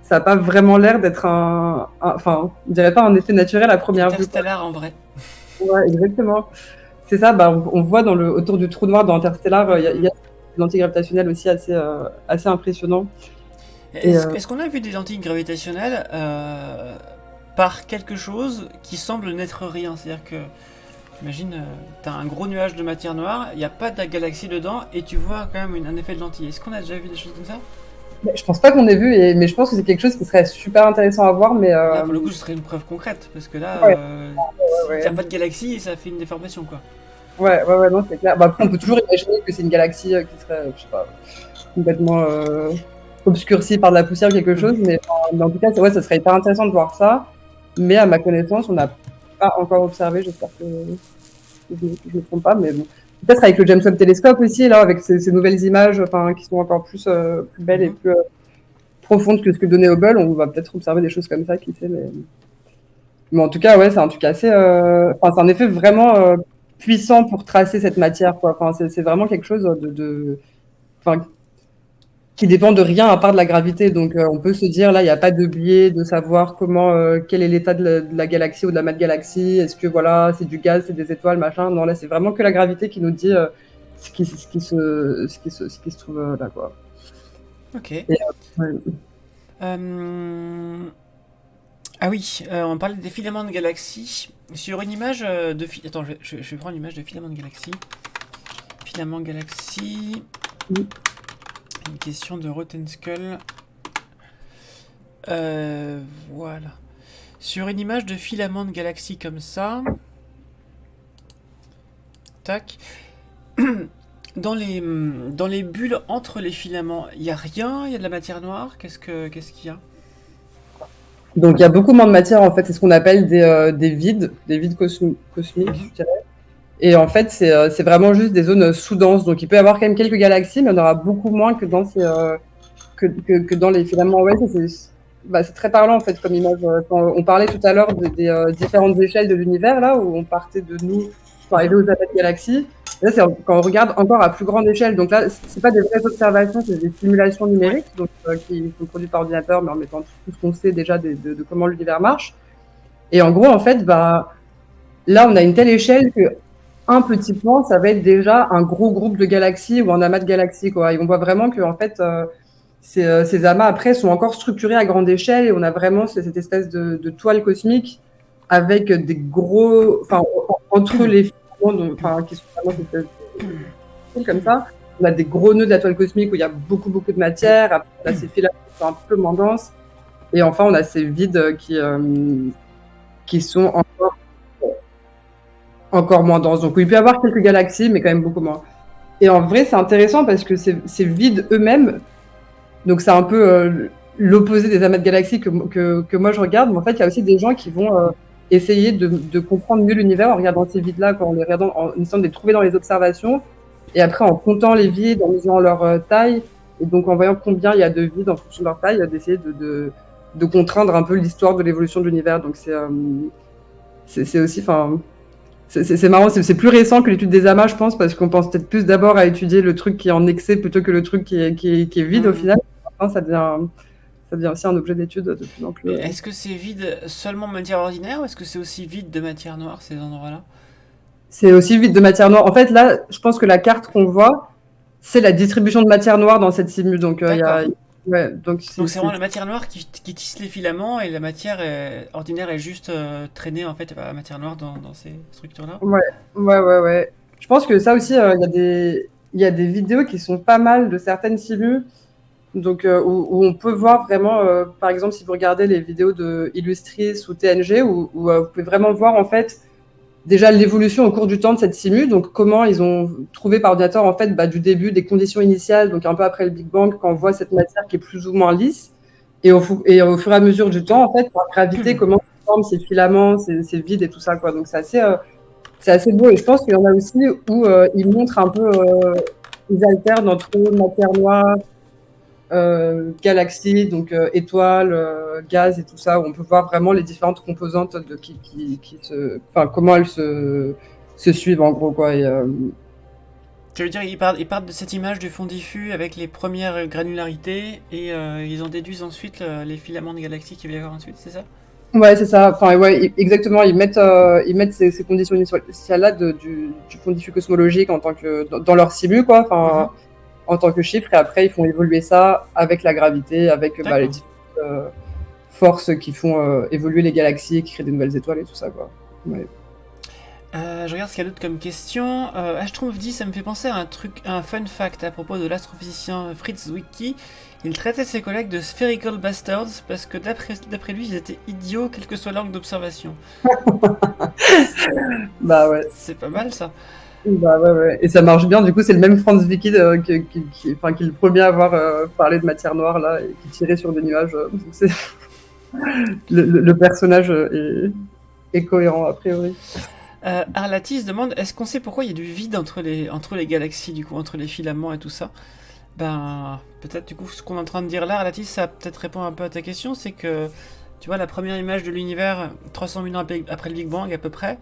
ça n'a pas vraiment l'air d'être on dirait pas un effet naturel à première vue. Interstellar, en vrai. Ouais, exactement. C'est ça, on voit autour du trou noir dans Interstellar, il y a l'antigravitationnel aussi assez impressionnant. Est-ce qu'on a vu des lentilles gravitationnelles par quelque chose qui semble n'être rien? C'est-à-dire que, imagine, tu as un gros nuage de matière noire, il n'y a pas de galaxie dedans, et tu vois quand même un effet de lentille. Est-ce qu'on a déjà vu des choses comme ça? Je pense pas qu'on ait vu, mais je pense que c'est quelque chose qui serait super intéressant à voir. Mais là, pour le coup, ce serait une preuve concrète, parce que là, s'il n'y a pas de galaxie, ça fait une déformation, quoi. Ouais, non, c'est clair. Après, on peut toujours imaginer que c'est une galaxie qui serait, je sais pas, complètement obscurci par de la poussière ou quelque chose, mais en tout cas, ouais, ça serait hyper intéressant de voir ça. Mais à ma connaissance, on n'a pas encore observé. J'espère que je ne me trompe pas, mais bon. Peut-être avec le James Webb Telescope aussi, là, avec ces nouvelles images, qui sont encore plus belles et plus profondes que ce que donnait Hubble, on va peut-être observer des choses comme ça, qui sait. Mais en tout cas, ouais, c'est un truc assez. C'est un effet vraiment puissant pour tracer cette matière, quoi. Enfin, c'est vraiment quelque chose qui dépend de rien à part de la gravité. Donc, on peut se dire, là, il n'y a pas de biais de savoir quel est l'état de la galaxie ou de la mate galaxie. Est-ce que, voilà, c'est du gaz, c'est des étoiles, machin. Non, là, c'est vraiment que la gravité qui nous dit ce qui se trouve là, quoi. Ok. Et, ouais. Ah oui, on parlait des filaments de galaxies. Sur une image Attends, je vais prendre l'image de filaments de galaxies. Filaments galaxies. Une question de Rotenskull. Voilà. Sur une image de filaments de galaxies comme ça. Tac. Dans les bulles entre les filaments, il n'y a rien, il y a de la matière noire. Qu'est-ce qu'il y a? Donc, il y a beaucoup moins de matière, en fait. C'est ce qu'on appelle des vides cosmiques, je dirais. Et en fait, c'est vraiment juste des zones sous-denses. Donc, il peut y avoir quand même quelques galaxies, mais il y en aura beaucoup moins que dans que dans les filaments. Ouais, c'est très parlant, en fait, comme image. Quand on parlait tout à l'heure des différentes échelles de l'univers, là, où on partait de nous pour arriver aux amas de galaxies. Là, c'est quand on regarde encore à plus grande échelle. Donc là, c'est pas des vraies observations, c'est des simulations numériques, donc qui sont produites par ordinateur, mais en mettant tout ce qu'on sait déjà de comment l'univers marche. Et en gros, en fait, là, on a une telle échelle que un petit point, ça va être déjà un gros groupe de galaxies ou un amas de galaxies, quoi. Et on voit vraiment que, en fait, ces amas, après, sont encore structurés à grande échelle et on a vraiment cette espèce de toile cosmique avec des gros... Enfin, entre les filaments, qui sont vraiment comme ça, on a des gros nœuds de la toile cosmique où il y a beaucoup, beaucoup de matière. Après, on a ces filaments qui sont un peu moins denses. Et enfin, on a ces vides qui sont encore moins denses. Donc, il peut y avoir quelques galaxies, mais quand même beaucoup moins. Et en vrai, c'est intéressant parce que ces vides eux-mêmes, donc c'est un peu l'opposé des amas de galaxies que moi je regarde, mais en fait, il y a aussi des gens qui vont essayer de comprendre mieux l'univers en regardant ces vides-là, en les regardant, en essayant de les trouver dans les observations, et après en comptant les vides, en mesurant leur taille, et donc en voyant combien il y a de vides en fonction de leur taille, d'essayer de contraindre un peu l'histoire de l'évolution de l'univers. Donc c'est aussi, c'est marrant, c'est plus récent que l'étude des amas, je pense, parce qu'on pense peut-être plus d'abord à étudier le truc qui est en excès plutôt que le truc qui est vide au final. Enfin, ça devient aussi un objet d'étude de plus en plus. Est-ce que c'est vide seulement de matière ordinaire ou est-ce que c'est aussi vide de matière noire, ces endroits-là? C'est aussi vide de matière noire. En fait, là, je pense que la carte qu'on voit, c'est la distribution de matière noire dans cette simu. Donc, donc c'est vraiment la matière noire qui tisse les filaments et la matière ordinaire est juste traînée en fait par la matière noire dans ces structures-là. Ouais. Je pense que ça aussi, il y a des vidéos qui sont pas mal de certaines simus. Donc, où on peut voir vraiment, par exemple, si vous regardez les vidéos de Illustris ou TNG, où vous pouvez vraiment voir en fait déjà l'évolution au cours du temps de cette simu, donc comment ils ont trouvé par ordinateur en fait du début des conditions initiales, donc un peu après le Big Bang, quand on voit cette matière qui est plus ou moins lisse, et au fur et à mesure du temps, en fait, par gravité, comment se forment ces filaments, ces vides et tout ça, quoi. Donc c'est assez beau, et je pense qu'il y en a aussi où ils montrent un peu, ils alternent entre matière noire, galaxies, donc étoiles, gaz et tout ça, où on peut voir vraiment les différentes composantes comment elles se suivent en gros, quoi. Tu veux dire, ils partent de cette image du fond diffus avec les premières granularités et ils en déduisent ensuite les filaments de galaxies qu'il va y avoir ensuite, c'est ça? Ouais, c'est ça. Enfin, ouais, exactement. Ils mettent ces conditions initiales-là du fond diffus cosmologique en tant que dans leur simu, quoi. Enfin, en tant que chiffre, et après ils font évoluer ça avec la gravité, avec les différentes forces qui font évoluer les galaxies et qui créent des nouvelles étoiles et tout ça, quoi. Ouais. Je regarde ce qu'il y a d'autre comme question. H-Trouve dit, ça me fait penser à un fun fact à propos de l'astrophysicien Fritz Zwicky. Il traitait ses collègues de spherical bastards parce que d'après lui, ils étaient idiots, quelle que soit l'angle d'observation. Bah ouais. C'est pas mal ça. Bah, ouais, ouais. Et ça marche bien. Du coup, c'est le même Franz Wiki enfin, qui est le premier à avoir parlé de matière noire là, et qui tirait sur des nuages. Donc le personnage est cohérent a priori. Arlatis demande, est-ce qu'on sait pourquoi il y a du vide entre les galaxies, du coup, entre les filaments et tout ça? Ben, peut-être, du coup, ce qu'on est en train de dire là, Arlatis, ça peut-être répond un peu à ta question, c'est que, tu vois, la première image de l'univers, 300 000 ans après le Big Bang, à peu près,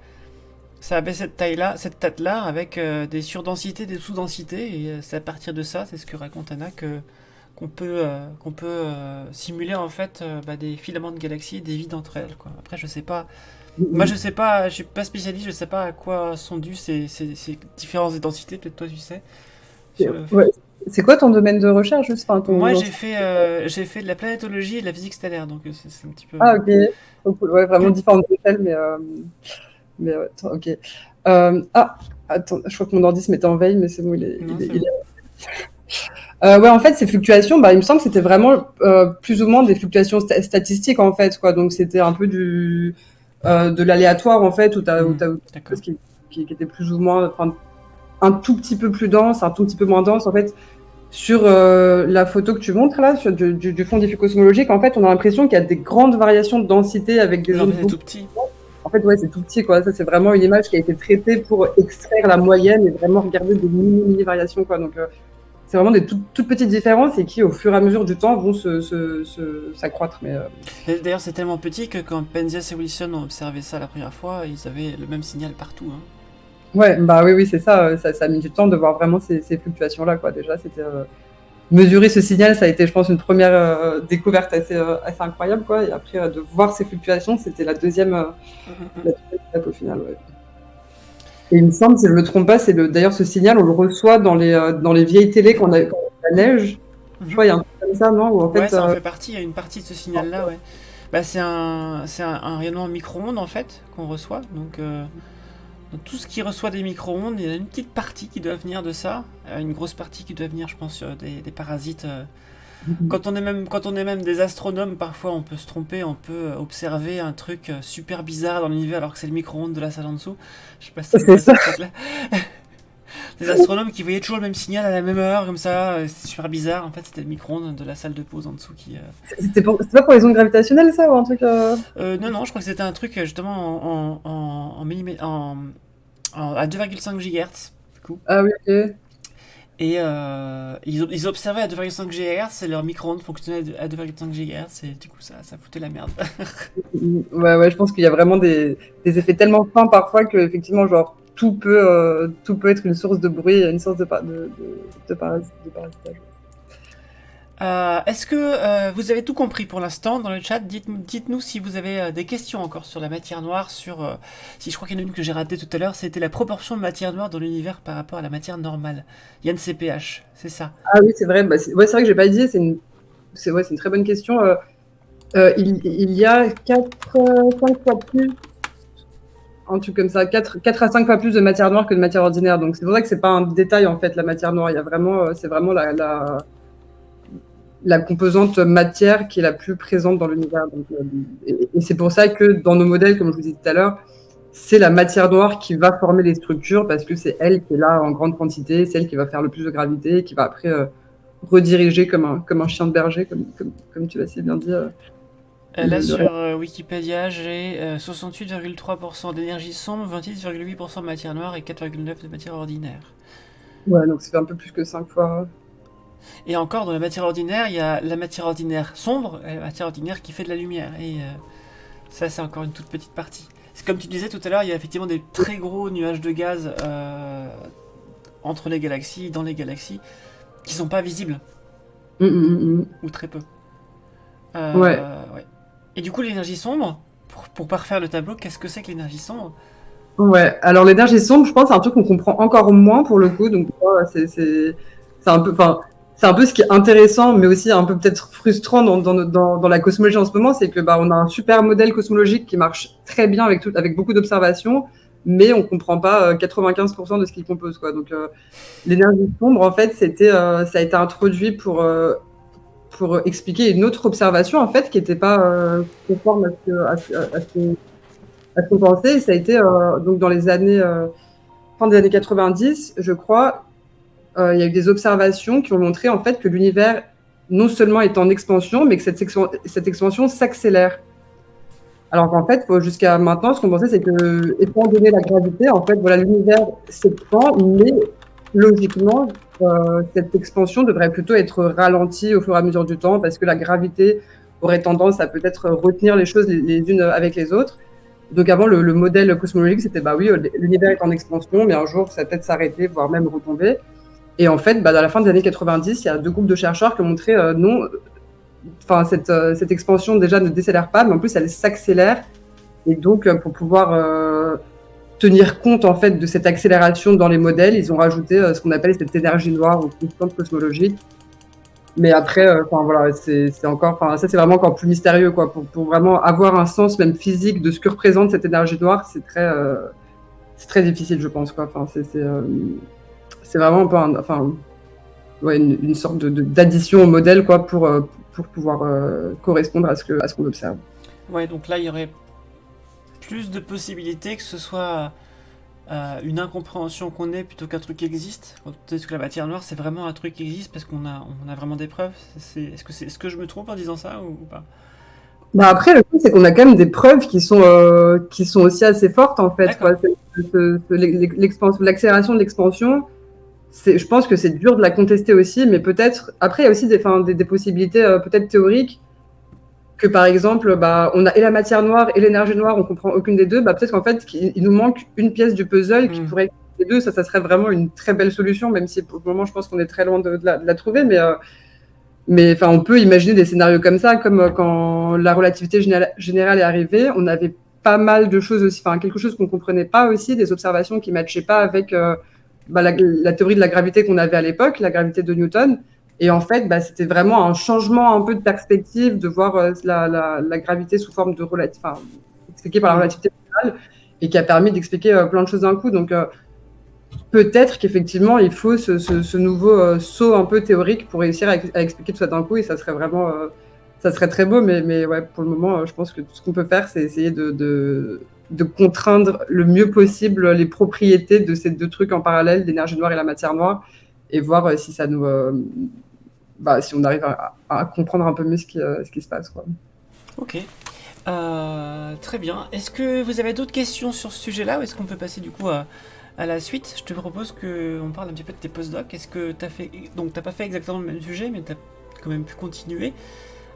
ça avait cette taille-là, cette tête-là, avec des surdensités, des sous-densités, et c'est à partir de ça, c'est ce que raconte Anna, qu'on peut simuler, en fait, des filaments de galaxies, des vides entre elles, quoi. Après, je sais pas. Moi, je sais pas, je suis pas spécialiste, je sais pas à quoi sont dues ces différences de densité, peut-être toi tu sais. Sur le... Ouais. C'est quoi ton domaine de recherche juste, enfin, Moi, j'ai fait de la planétologie et de la physique stellaire, donc c'est un petit peu. Ah, ok. Trop cool. Ouais, vraiment différentes échelles, mais ouais, ok. Ah, attends, je crois que mon ordi se mettait en veille, mais c'est bon, Non, il c'est bon. ouais, en fait, ces fluctuations, il me semble que c'était vraiment plus ou moins des fluctuations statistiques, en fait, quoi. Donc, c'était un peu de l'aléatoire, en fait, où t'as quelque chose qui était plus ou moins, enfin, un tout petit peu plus dense, un tout petit peu moins dense, en fait. Sur la photo que tu montres là, du fond diffus cosmologique, en fait, on a l'impression qu'il y a des grandes variations de densité avec des Genre, zones c'est tout petit. En fait, ouais, c'est tout petit, quoi. Ça, c'est vraiment une image qui a été traitée pour extraire la moyenne et vraiment regarder des mini variations, quoi. Donc, c'est vraiment des toutes petites différences et qui, au fur et à mesure du temps, vont s'accroître. D'ailleurs, c'est tellement petit que quand Penzias et Wilson ont observé ça la première fois, ils avaient le même signal partout. Hein. Ouais, bah oui, c'est ça, ça a mis du temps de voir vraiment ces fluctuations-là, quoi. Déjà, c'était mesurer ce signal, ça a été, je pense, une première découverte assez incroyable, quoi. Et après, de voir ces fluctuations, c'était la deuxième étape au final, ouais. Et il me semble, si je ne me trompe pas, d'ailleurs ce signal, on le reçoit dans les vieilles télés quand il y a la neige. Je crois qu'il y a un truc comme ça, non? Où en fait, ouais, ça en fait partie, il y a une partie de ce signal-là, ouais. Bah, c'est un rayonnement micro-ondes en fait qu'on reçoit. Donc, dans tout ce qui reçoit des micro-ondes, il y a une petite partie qui doit venir de ça, une grosse partie qui doit venir, je pense, des parasites. Quand on est même des astronomes, parfois on peut se tromper, on peut observer un truc super bizarre dans l'univers alors que c'est le micro-ondes de la salle en dessous. Je sais pas si c'est ça. Truc-là. Des astronomes qui voyaient toujours le même signal à la même heure, comme ça, c'est super bizarre. En fait, c'était le micro-ondes de la salle de pause en dessous qui. C'était pas pour les ondes gravitationnelles, ça, ou un truc Non, je crois que c'était un truc justement à 2,5 GHz. Du coup. Ah oui, ok. Et ils observaient à 2,5 GHz et leur micro-ondes fonctionnait à 2,5 GHz et du coup ça foutait la merde. Ouais, je pense qu'il y a vraiment des effets tellement fins parfois que effectivement, genre, tout peut être une source de bruit, une source de parasitage. Est-ce que vous avez tout compris pour l'instant dans le chat? Dites-nous si vous avez des questions encore sur la matière noire, si je crois qu'il y en a une que j'ai ratée tout à l'heure, c'était la proportion de matière noire dans l'univers par rapport à la matière normale. Yann CPH, c'est ça. Ah oui, c'est vrai. C'est vrai que j'ai pas dit. C'est une très bonne question. Il y a 5 fois plus, un truc comme ça, 4 à 5 fois plus de matière noire que de matière ordinaire. Donc c'est pour ça que c'est pas un détail en fait, la matière noire. Il y a vraiment, c'est vraiment la composante matière qui est la plus présente dans l'univers. Et c'est pour ça que dans nos modèles, comme je vous disais tout à l'heure, c'est la matière noire qui va former les structures parce que c'est elle qui est là en grande quantité, c'est elle qui va faire le plus de gravité, qui va après rediriger comme un chien de berger, comme tu l'as si bien dit. Là sur Wikipédia, j'ai 68,3% d'énergie sombre, 26,8% de matière noire et 4,9% de matière ordinaire. Ouais, donc c'est un peu plus que 5 fois. Et encore, dans la matière ordinaire, il y a la matière ordinaire sombre et la matière ordinaire qui fait de la lumière. Et ça, c'est encore une toute petite partie. C'est comme tu disais tout à l'heure, il y a effectivement des très gros nuages de gaz entre les galaxies, dans les galaxies, qui sont pas visibles. Ou très peu. Ouais. Et du coup, l'énergie sombre, pour parfaire le tableau, qu'est-ce que c'est que l'énergie sombre? Ouais, alors l'énergie sombre, je pense, c'est un truc qu'on comprend encore moins pour le coup. Donc, c'est un peu, enfin, c'est un peu ce qui est intéressant, mais aussi un peu peut-être frustrant dans la cosmologie en ce moment, c'est que on a un super modèle cosmologique qui marche très bien avec beaucoup d'observations, mais on comprend pas 95% de ce qu'il compose, quoi. Donc, l'énergie sombre, en fait, ça a été introduit pour expliquer une autre observation, en fait, qui n'était pas conforme à ce qu'on pensait. Ça a été donc dans les années fin des années 90, je crois, il y a eu des observations qui ont montré en fait que l'univers non seulement est en expansion, mais que cette expansion s'accélère. Alors qu'en fait, jusqu'à maintenant, ce qu'on pensait, c'est que, étant donné la gravité, en fait, voilà, l'univers s'expand, mais logiquement, cette expansion devrait plutôt être ralentie au fur et à mesure du temps, parce que la gravité aurait tendance à peut-être retenir les choses les unes avec les autres. Donc avant, le modèle cosmologique, c'était bah oui, l'univers est en expansion, mais un jour, ça va peut-être s'arrêter, voire même retomber. Et en fait, bah, dans la fin des années 90, il y a 2 groupes de chercheurs qui ont montré non, enfin cette expansion déjà ne décélère pas, mais en plus elle s'accélère. Et donc pour pouvoir tenir compte en fait de cette accélération dans les modèles, ils ont rajouté ce qu'on appelle cette énergie noire ou constante cosmologique. Mais après, enfin voilà, c'est encore, enfin ça c'est vraiment encore plus mystérieux quoi. Pour vraiment avoir un sens même physique de ce que représente cette énergie noire, c'est très difficile je pense quoi. Enfin c'est vraiment un peu enfin ouais, une sorte d'addition au modèle quoi pour pouvoir correspondre à ce qu'on observe. Ouais, donc là, il y aurait plus de possibilités que ce soit une incompréhension qu'on ait plutôt qu'un truc qui existe. Peut-être que la matière noire, c'est vraiment un truc qui existe parce on a vraiment des preuves. Est-ce que je me trompe en disant ça ou pas? Bah après, le truc, c'est qu'on a quand même des preuves qui sont aussi assez fortes, en fait. Quoi. L'accélération de l'expansion, je pense que c'est dur de la contester aussi, mais peut-être. Après, il y a aussi des possibilités peut-être théoriques que, par exemple, bah, on a et la matière noire et l'énergie noire, on comprend aucune des deux. Bah, peut-être qu'en fait, il nous manque une pièce du puzzle qui pourrait expliquer les deux. Ça serait vraiment une très belle solution, même si pour le moment, je pense qu'on est très loin de la trouver, mais enfin, on peut imaginer des scénarios comme ça, comme quand la relativité générale est arrivée, on avait pas mal de choses aussi, enfin quelque chose qu'on comprenait pas aussi, des observations qui matchaient pas avec bah, la théorie de la gravité qu'on avait à l'époque, la gravité de Newton. Et en fait, bah, c'était vraiment un changement un peu de perspective de voir la gravité sous forme de relativité, enfin, expliquée par la relativité générale, et qui a permis d'expliquer plein de choses d'un coup. Donc peut-être qu'effectivement, il faut ce nouveau saut un peu théorique pour réussir à expliquer tout ça d'un coup, et ça serait vraiment, ça serait très beau, mais ouais, pour le moment, je pense que tout ce qu'on peut faire, c'est essayer de contraindre le mieux possible les propriétés de ces deux trucs en parallèle, l'énergie noire et la matière noire, et voir si ça nous, bah, si on arrive à comprendre un peu mieux ce qui se passe, quoi. Ok. Très bien. Est-ce que vous avez d'autres questions sur ce sujet-là ou est-ce qu'on peut passer du coup à la suite? Je te propose qu'on parle un petit peu de tes postdocs. Est-ce que tu as fait. Donc, tu n'as pas fait exactement le même sujet, mais tu as quand même pu continuer.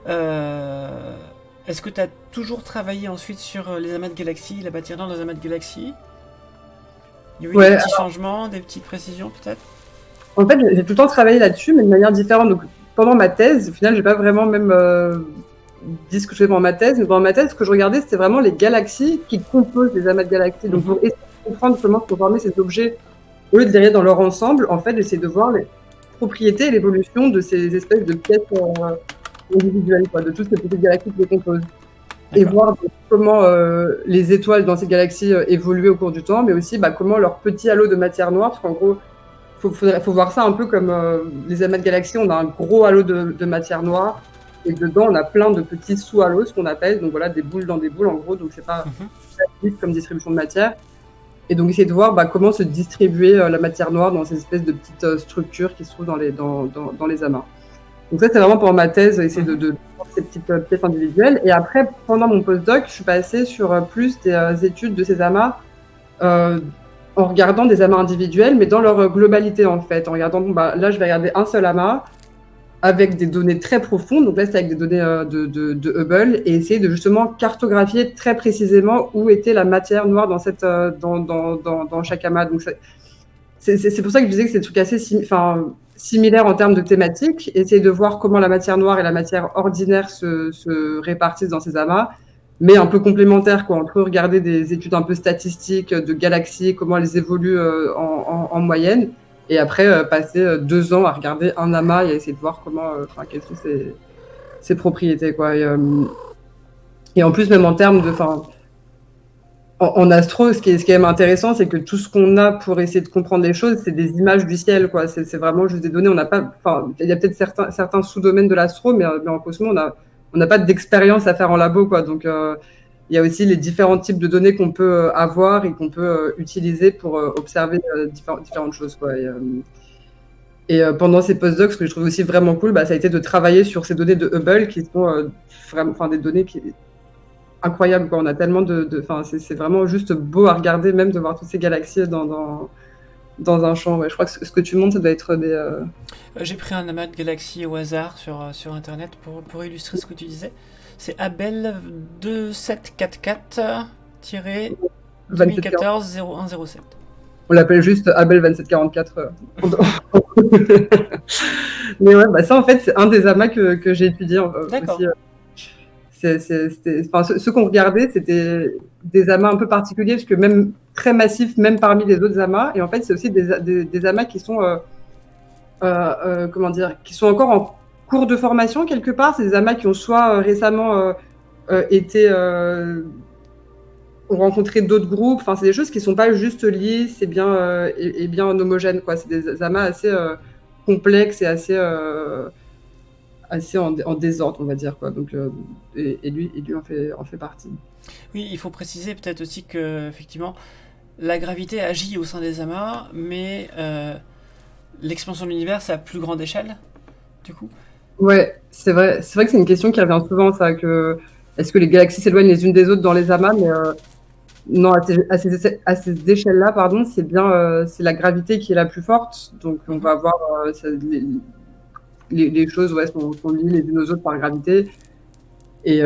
Est-ce que tu as toujours travaillé ensuite sur les amas de galaxies, la matière noire des amas de galaxies? Il y a eu des petits changements, des petites précisions peut-être? En fait, j'ai tout le temps travaillé là-dessus, mais de manière différente. Donc, pendant ma thèse, au final, j'ai pas vraiment même dit ce que je faisais pendant ma thèse. Mais pendant ma thèse, ce que je regardais, c'était vraiment les galaxies qui composent les amas de galaxies. Donc, pour essayer de comprendre comment se former ces objets, au lieu de les regarder dans leur ensemble, en fait, j'essaie de voir les propriétés et l'évolution de ces espèces de pièces individuelles, quoi, de toutes ces petites galaxies qui les composent. Et voir comment les étoiles dans ces galaxies évoluent au cours du temps, mais aussi bah, comment leur petit halo de matière noire, parce qu'en gros, faut voir ça un peu comme les amas de galaxies, on a un gros halo de matière noire, et dedans on a plein de petits sous-halos, ce qu'on appelle, donc voilà, des boules dans des boules en gros, donc c'est pas comme distribution de matière. Et donc essayer de voir bah, comment se distribuer la matière noire dans ces espèces de petites structures qui se trouvent dans les amas. Donc ça c'est vraiment pour ma thèse, essayer de voir ces petites pièces individuelles. Et après, pendant mon postdoc, je suis passée sur plus des études de ces amas en regardant des amas individuels, mais dans leur globalité en fait. En regardant, bon, bah, là je vais regarder un seul amas avec des données très profondes, donc là c'est avec des données de Hubble, et essayer de justement cartographier très précisément où était la matière noire dans, dans chaque amas. Donc c'est pour ça que je disais que c'est des trucs assez similaires en termes de thématiques, essayer de voir comment la matière noire et la matière ordinaire se répartissent dans ces amas, mais un peu complémentaires, quoi, entre regarder des études un peu statistiques de galaxies, comment elles évoluent en moyenne, et après passer 2 ans à regarder un amas et à essayer de voir comment, quelles sont ses propriétés, quoi. Et en plus, même en termes de, en astro, ce qui est même intéressant, c'est que tout ce qu'on a pour essayer de comprendre les choses, c'est des images du ciel, quoi. C'est vraiment juste des données. On n'a pas, il y a peut-être certains sous-domaines de l'astro, mais en cosmo, on n'a pas d'expérience à faire en labo, quoi. Donc il y a aussi les différents types de données qu'on peut avoir et qu'on peut utiliser pour observer différentes choses, quoi. Et pendant ces postdocs, ce que je trouve aussi vraiment cool, ça a été de travailler sur ces données de Hubble qui sont vraiment, des données incroyables, quoi. On a tellement c'est vraiment juste beau à regarder, même de voir toutes ces galaxies dans un champ. Ouais. Je crois que ce que tu montres, ça doit être des. J'ai pris un amas de galaxies au hasard sur internet pour illustrer ce que tu disais. C'est Abel 2744-2014-0107. On l'appelle juste Abel 2744. Mais ouais, ça en fait, c'est un des amas que j'ai étudié D'accord. aussi. Ceux qu'on regardait, c'était des amas un peu particuliers, parce que même très massifs, même parmi les autres amas. Et en fait, c'est aussi des amas qui sont, comment dire, qui sont encore en cours de formation quelque part. C'est des amas qui ont soit récemment ont rencontré d'autres groupes. Enfin, c'est des choses qui sont pas juste lisses et bien homogènes, quoi. C'est des amas assez complexes et assez en désordre, on va dire, quoi. Donc, et lui en fait partie. Oui, il faut préciser peut-être aussi que effectivement la gravité agit au sein des amas, mais l'expansion de l'univers c'est à plus grande échelle, du coup. Ouais, c'est vrai que c'est une question qui revient souvent, ça, est-ce que les galaxies s'éloignent les unes des autres dans les amas, mais non, à ces échelles-là, pardon, c'est bien, c'est la gravité qui est la plus forte. Donc, on va avoir les choses sont liées les unes aux autres par gravité. Et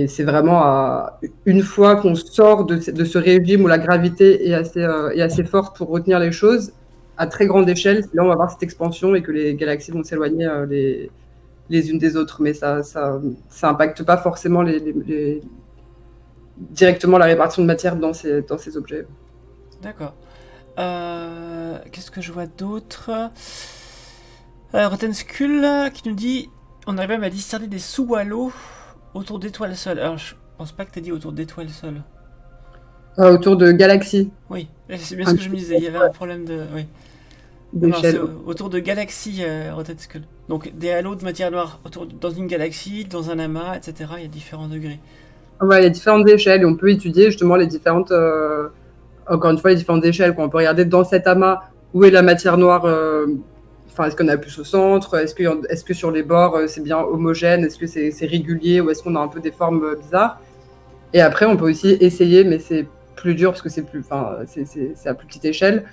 c'est vraiment une fois qu'on sort de ce régime où la gravité est assez forte pour retenir les choses, à très grande échelle, là on va avoir cette expansion et que les galaxies vont s'éloigner les unes des autres. Mais ça impacte pas forcément directement la répartition de matière dans ces objets. D'accord. Qu'est-ce que je vois d'autre? Rotenskull qui nous dit on arrive même à discerner des sous-halos autour d'étoiles seules. Alors je pense pas que tu as dit autour d'étoiles seules. Autour de galaxies. Oui, c'est bien ce que je me disais. Il y avait un problème de. Oui. Non, c'est autour de galaxies, Rotenskull. Donc des halos de matière noire dans une galaxie, dans un amas, etc. Il y a différents degrés. Ouais, il y a différentes échelles et on peut étudier justement les différentes. Encore une fois, les différentes échelles. On peut regarder dans cet amas où est la matière noire. Est-ce qu'on a plus au centre? Est-ce que sur les bords, c'est bien homogène? Est-ce que c'est régulier? Ou est-ce qu'on a un peu des formes bizarres? Et après, on peut aussi essayer, mais c'est plus dur parce que c'est à plus petite échelle,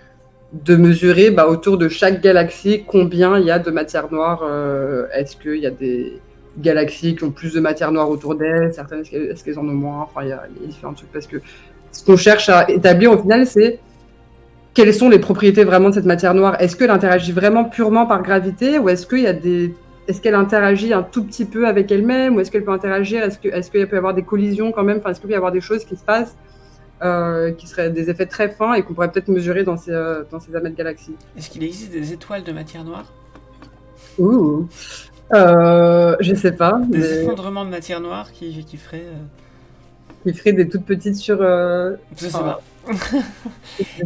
de mesurer autour de chaque galaxie combien il y a de matière noire. Est-ce qu'il y a des galaxies qui ont plus de matière noire autour d'elles? Certaines, est-ce qu'elles en ont moins? Il y a différents trucs. Parce que ce qu'on cherche à établir au final, c'est quelles sont les propriétés vraiment de cette matière noire? Est-ce qu'elle interagit vraiment purement par gravité, ou est-ce qu'elle interagit un tout petit peu avec elle-même, ou est-ce qu'elle peut interagir? Est-ce qu'il peut y avoir des collisions quand même? Est-ce qu'il peut y avoir des choses qui se passent qui seraient des effets très fins et qu'on pourrait peut-être mesurer dans ces amas de galaxies? Est-ce qu'il existe des étoiles de matière noire? Ouh, je sais pas. Des effondrements de matière noire qui feraient. Qui feraient des toutes petites sur. Je sais pas.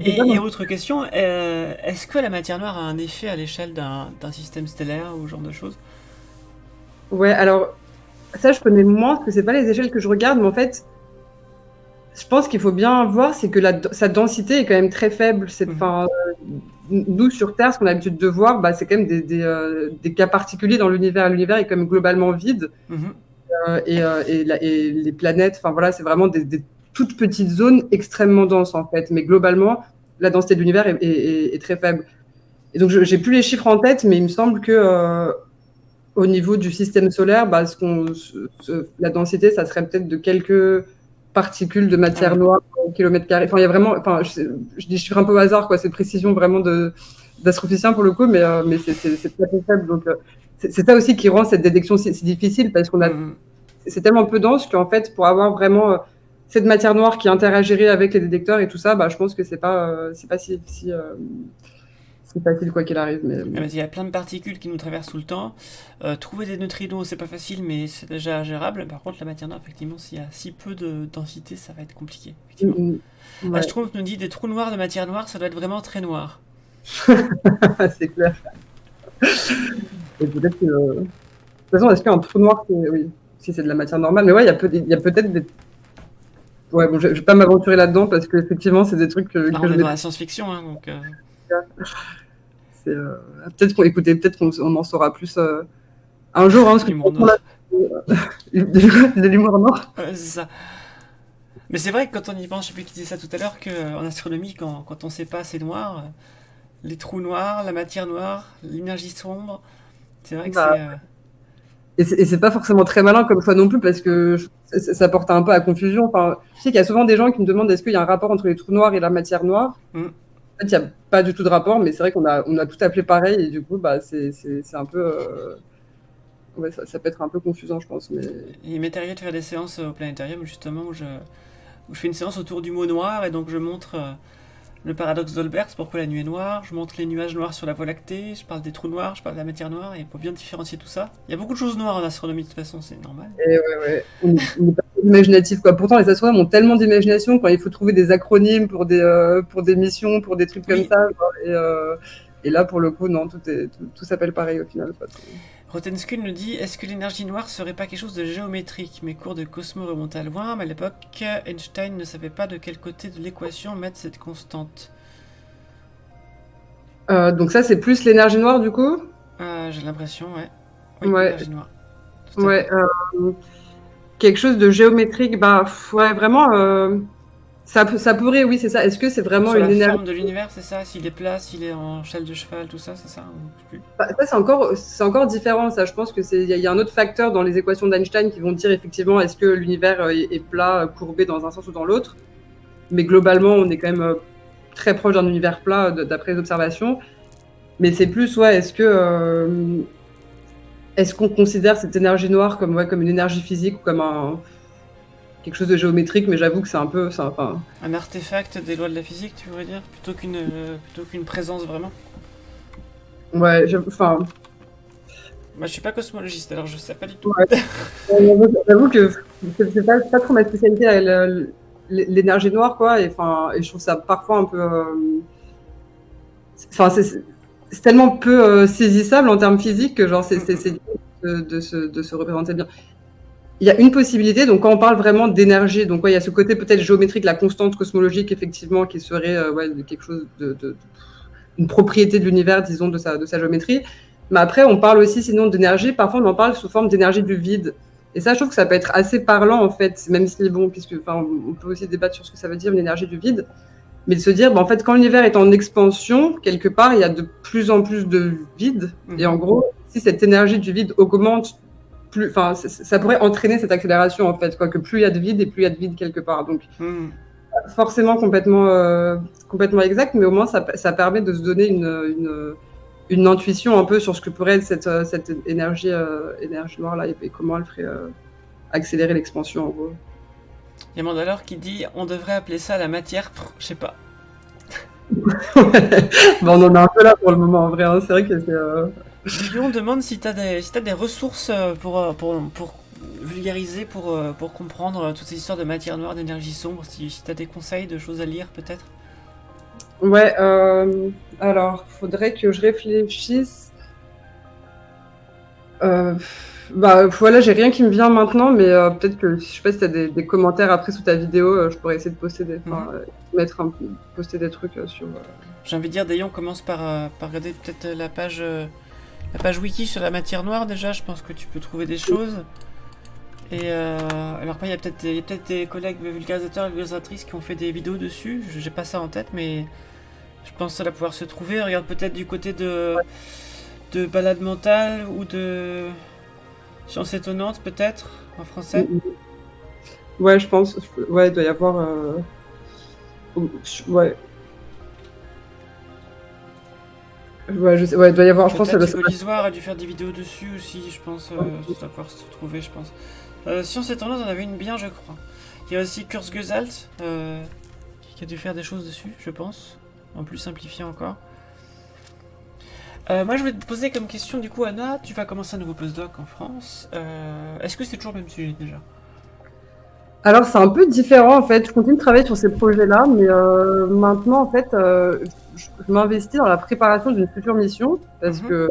Et autre question, est-ce que la matière noire a un effet à l'échelle d'un système stellaire ou ce genre de choses? Ouais, alors ça je connais moins parce que c'est pas les échelles que je regarde, mais en fait, je pense qu'il faut bien voir, c'est que sa densité est quand même très faible. Nous sur Terre, ce qu'on a l'habitude de voir, c'est quand même des cas particuliers dans l'univers. L'univers est quand même globalement vide. Et les planètes, c'est vraiment des toutes petites zones extrêmement denses en fait, mais globalement la densité de l'univers est très faible. Et donc j'ai plus les chiffres en tête, mais il me semble que au niveau du système solaire, la densité, ça serait peut-être de quelques particules de matière noire au kilomètre carré. Il y a vraiment, je dis des chiffres un peu au hasard, quoi. C'est une précision vraiment d'astrophysicien pour le coup, mais c'est très faible. Donc c'est ça aussi qui rend cette détection si difficile, parce qu'on a c'est tellement peu dense qu'en fait, pour avoir vraiment cette matière noire qui interagirait avec les détecteurs et tout ça, je pense que c'est pas si facile quoi qu'il arrive. Mais il y a plein de particules qui nous traversent tout le temps. Trouver des neutrinos, c'est pas facile, mais c'est déjà gérable. Par contre, la matière noire, effectivement, s'il y a si peu de densité, ça va être compliqué. Ouais. Je trouve nous dit des trous noirs de matière noire, ça doit être vraiment très noir. C'est clair. Et peut-être que. De toute façon, est-ce qu'un trou noir, oui, si c'est de la matière normale, mais ouais, il y a peut-être des. ouais, bon, je vais pas m'aventurer là-dedans parce qu'effectivement, c'est des trucs que Là, je on est n'ai dans la science-fiction, hein, donc pas. C'est, peut-être qu'on en saura plus un jour, hein, parce que l'humour là, noir. de l'humour noir. Ouais, c'est ça. Mais c'est vrai que quand on y pense, je sais plus qui disait ça tout à l'heure, qu'en astronomie, quand on sait pas, c'est noir. Les trous noirs, la matière noire, l'énergie sombre. C'est vrai que Bah, c'est. et c'est pas forcément très malin comme choix non plus parce que ça porte un peu à confusion. Enfin, je sais qu'il y a souvent des gens qui me demandent est-ce qu'il y a un rapport entre les trous noirs et la matière noire. Hmm. En fait, il n'y a pas du tout de rapport, mais c'est vrai qu'on a tout appelé pareil et du coup, bah, c'est un peu. Ouais, ça peut être un peu confusant, je pense. Mais... Il m'est arrivé de faire des séances au planétarium justement où je fais une séance autour du mot noir et donc je montre le paradoxe d'Olbers, pourquoi la nuit est noire, je montre les nuages noirs sur la Voie lactée, je parle des trous noirs, je parle de la matière noire et pour bien différencier tout ça. Il y a beaucoup de choses noires en astronomie de toute façon, c'est normal. Et ouais. On est pas imaginatif, quoi. Pourtant, les astronomes ont tellement d'imagination quand il faut trouver des acronymes pour des missions, pour des trucs comme Oui, ça. Quoi. Et là, pour le coup, non, tout s'appelle pareil au final. Quoi. Rotenskul nous dit est-ce que l'énergie noire serait pas quelque chose de géométrique? Mes cours de Cosmo remontent à loin, mais à l'époque, Einstein ne savait pas de quel côté de l'équation mettre cette constante. Donc ça, c'est plus l'énergie noire, du coup. J'ai l'impression, ouais. Oui, Ouais, l'énergie noire. Tout à ouais. fait. Quelque chose de géométrique, bah, ouais, vraiment, ça pourrait, oui, c'est ça. Est-ce que c'est vraiment Sur une la énergie? forme de l'univers, c'est ça? S'il est plat, s'il est en châle de cheval, tout ça, c'est ça? Je sais plus. Bah, ça, c'est encore différent. Ça, je pense que il y a un autre facteur dans les équations d'Einstein qui vont dire effectivement est-ce que l'univers est plat, courbé dans un sens ou dans l'autre. Mais globalement, on est quand même très proche d'un univers plat d'après les observations. Mais c'est plus, ouais, est-ce qu'on considère cette énergie noire comme une énergie physique ou comme quelque chose de géométrique? Mais j'avoue que c'est un peu, enfin, Un artefact des lois de la physique, tu voudrais dire? Plutôt qu'une présence vraiment? ouais, enfin, Moi, je suis pas cosmologiste, alors je sais pas du tout. ouais. J'avoue que c'est pas trop ma spécialité, l'énergie noire, quoi. Et je trouve ça parfois un peu, enfin, c'est tellement peu saisissable en termes physiques que genre c'est difficile de se représenter bien. Il y a une possibilité, donc quand on parle vraiment d'énergie, donc ouais, il y a ce côté peut-être géométrique, la constante cosmologique effectivement, qui serait ouais, quelque chose une propriété de l'univers, disons, de sa géométrie. Mais après, on parle aussi sinon d'énergie. Parfois, on en parle sous forme d'énergie du vide. Et ça, je trouve que ça peut être assez parlant en fait, même si bon, puisque enfin, on peut aussi débattre sur ce que ça veut dire une énergie du vide. Mais de se dire, bah, en fait, quand l'univers est en expansion, quelque part, il y a de plus en plus de vide. Et en gros, si cette énergie du vide augmente, enfin, ça pourrait entraîner cette accélération, en fait, quoi, que plus il y a de vide et plus il y a de vide quelque part. Donc, forcément complètement exact, mais au moins, ça permet de se donner une intuition un peu sur ce que pourrait être cette énergie noire-là et comment elle ferait accélérer l'expansion, en gros. Il y a Mandalore qui dit on devrait appeler ça la matière. Je sais pas. Bon, on en est un peu là pour le moment, en vrai. Hein. C'est vrai que c'est. Lyon demande si t'as des ressources pour vulgariser, pour comprendre toutes ces histoires de matière noire, d'énergie sombre. Si t'as des conseils de choses à lire, peut-être. Ouais, alors, faudrait que je réfléchisse. Bah, voilà, j'ai rien qui me vient maintenant, mais peut-être que, je sais pas si t'as des commentaires après sous ta vidéo, je pourrais essayer de poster poster des trucs sur. J'ai envie de dire, Dayon commence par regarder peut-être la page wiki sur la matière noire déjà. Je pense que tu peux trouver des choses. Et alors après, il y a peut-être des collègues vulgarisateurs et vulgarisatrices qui ont fait des vidéos dessus. J'ai pas ça en tête, mais je pense que ça va pouvoir se trouver. Regarde peut-être du côté de balade mentale ou de science étonnante, peut-être, en français. Ouais, je pense. Ouais, il doit y avoir. Ouais. Ouais, il doit y avoir. Je pense que Peut-être que l'Isoire a dû faire des vidéos dessus aussi, je pense. Ça va pouvoir se trouver, je pense. Science étonnante, on avait une bien, je crois. Il y a aussi Kurzgesagt, qui a dû faire des choses dessus, je pense. En plus simplifié encore. Moi, je vais te poser comme question, du coup, Anna, tu vas commencer un nouveau postdoc en France. Est-ce que c'est toujours le même sujet déjà? Alors, c'est un peu différent en fait. Je continue de travailler sur ces projets-là, mais maintenant en fait, je m'investis dans la préparation d'une future mission parce que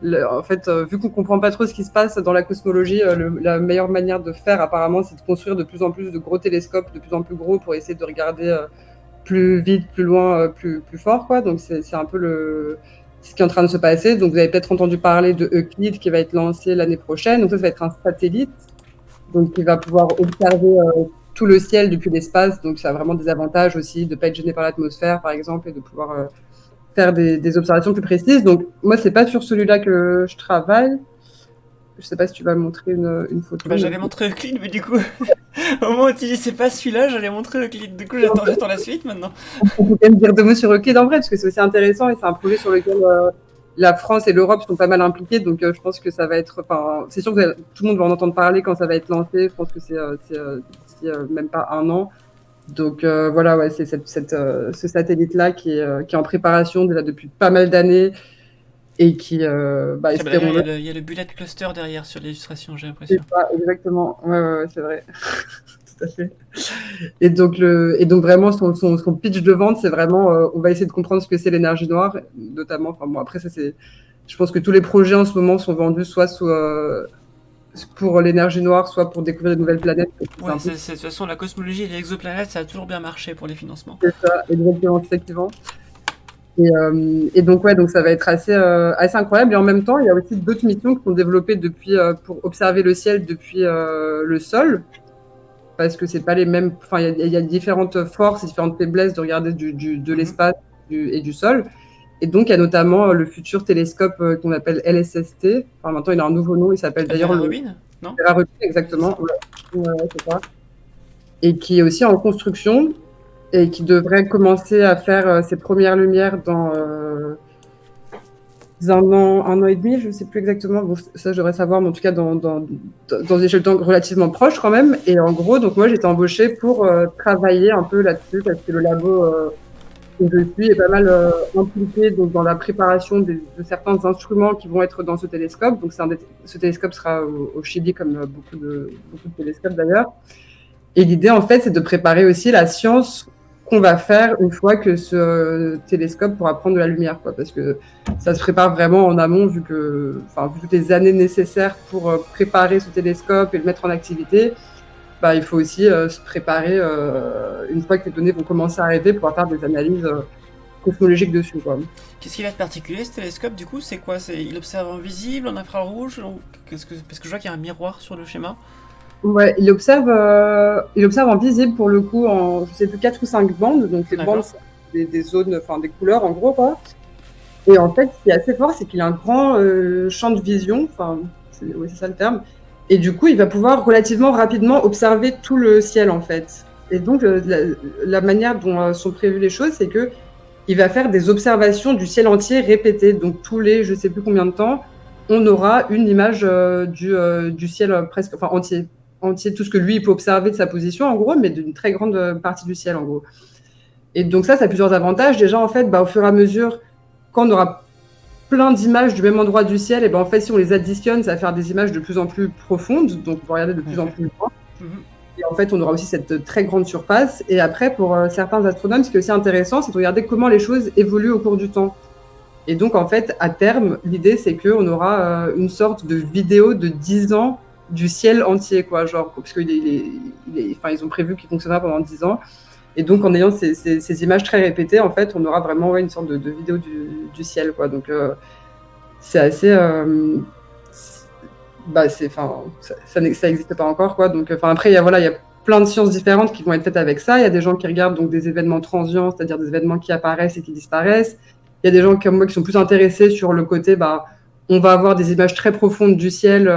En fait, vu qu'on comprend pas trop ce qui se passe dans la cosmologie, la meilleure manière de faire, apparemment, c'est de construire de plus en plus de gros télescopes, de plus en plus gros, pour essayer de regarder plus vite, plus loin, plus fort, quoi. Donc, c'est un peu ce qui est en train de se passer. Donc, vous avez peut-être entendu parler de Euclide qui va être lancé l'année prochaine. Donc, ça va être un satellite, donc qui va pouvoir observer tout le ciel depuis l'espace. Donc, ça a vraiment des avantages aussi de ne pas être gêné par l'atmosphère, par exemple, et de pouvoir faire des observations plus précises. Donc, moi, c'est pas sur celui-là que je travaille. Je sais pas si tu vas me montrer une photo. Bah, j'allais montrer Euclide, mais du coup, au moment où tu dis c'est pas celui-là, j'allais montrer Euclide. Du coup, j'attends la suite maintenant. On peut quand même dire deux mots sur Euclide en vrai, parce que c'est aussi intéressant et c'est un projet sur lequel la France et l'Europe sont pas mal impliquées. Donc, je pense que ça va être. Enfin, c'est sûr que tout le monde va en entendre parler quand ça va être lancé. Je pense que c'est d'ici même pas un an. Donc voilà, ouais, c'est ce satellite-là qui est en préparation déjà depuis pas mal d'années et qui, espérons-le. Il y a le bullet cluster derrière sur l'illustration, j'ai C'est l'impression. ça, exactement. Ouais, c'est vrai. Tout à fait. Et donc vraiment, son pitch de vente, c'est vraiment, on va essayer de comprendre ce que c'est l'énergie noire, notamment. Enfin bon, après ça c'est, je pense que tous les projets en ce moment sont vendus soit pour l'énergie noire, soit pour découvrir de nouvelles planètes. Ouais, de toute façon, la cosmologie et les exoplanètes, ça a toujours bien marché pour les financements. C'est ça, exactement, c'est ça qui vend. Et donc, ouais, donc ça va être assez incroyable. Et en même temps, il y a aussi d'autres missions qui sont développées depuis, pour observer le ciel depuis le sol, parce que c'est pas les mêmes. Enfin, il y a différentes forces et différentes faiblesses de regarder de l'espace et du sol. Et donc, il y a notamment le futur télescope qu'on appelle LSST. Enfin, maintenant, il a un nouveau nom. Il s'appelle d'ailleurs le Rubin, non? Vera Rubin, exactement. Ouais, c'est ça. Et qui est aussi en construction et qui devrait commencer à faire ses premières lumières dans un an et demi, je ne sais plus exactement. Bon, ça, je devrais savoir, mais en tout cas, dans des échelles de temps relativement proches quand même. Et en gros, donc moi, j'ai été embauchée pour travailler un peu là-dessus, parce que le labo où je suis est pas mal impliqué donc, dans la préparation de certains instruments qui vont être dans ce télescope. Donc, ce télescope sera au Chili, comme beaucoup de télescopes d'ailleurs. Et l'idée, en fait, c'est de préparer aussi la science qu'on va faire une fois que ce télescope pourra prendre de la lumière, quoi, parce que ça se prépare vraiment en amont, vu toutes les années nécessaires pour préparer ce télescope et le mettre en activité. Bah, il faut aussi se préparer une fois que les données vont commencer à arriver, pour faire des analyses cosmologiques dessus, quoi. Qu'est-ce qu'il a de particulier ce télescope du coup? C'est quoi? Il observe en visible, en infrarouge? Parce que je vois qu'il y a un miroir sur le schéma. Ouais, il observe en visible pour le coup, en je sais plus 4 ou 5 bandes. Donc les bandes, c'est des zones, enfin des couleurs en gros, quoi. Et en fait, ce qui est assez fort, c'est qu'il a un grand champ de vision. Enfin, c'est ça le terme. Et du coup, il va pouvoir relativement rapidement observer tout le ciel, en fait. Et donc, la manière dont sont prévues les choses, c'est que il va faire des observations du ciel entier répétées. Donc, tous les, je sais plus combien de temps, on aura une image du ciel presque, enfin entier, tout ce que lui il peut observer de sa position, en gros, mais d'une très grande partie du ciel, en gros. Et donc ça a plusieurs avantages. Déjà, en fait, au fur et à mesure, quand on aura plein d'images du même endroit du ciel, et en fait, si on les additionne, ça va faire des images de plus en plus profondes, donc on va regarder de plus en plus loin. Et en fait, on aura aussi cette très grande surface. Et après, pour certains astronomes, ce qui est aussi intéressant, c'est de regarder comment les choses évoluent au cours du temps. Et donc, en fait, à terme, l'idée, c'est qu'on aura une sorte de vidéo de 10 ans du ciel entier, quoi, genre, parce qu'ils ont prévu qu'il fonctionnera pendant 10 ans. Et donc, en ayant ces images très répétées, en fait, on aura vraiment une sorte de vidéo du ciel, quoi. Donc, c'est assez... ça n'existe pas encore, quoi. Donc, après, il y a plein de sciences différentes qui vont être faites avec ça. Il y a des gens qui regardent donc des événements transients, c'est-à-dire des événements qui apparaissent et qui disparaissent. Il y a des gens comme moi qui sont plus intéressés sur le côté, on va avoir des images très profondes du ciel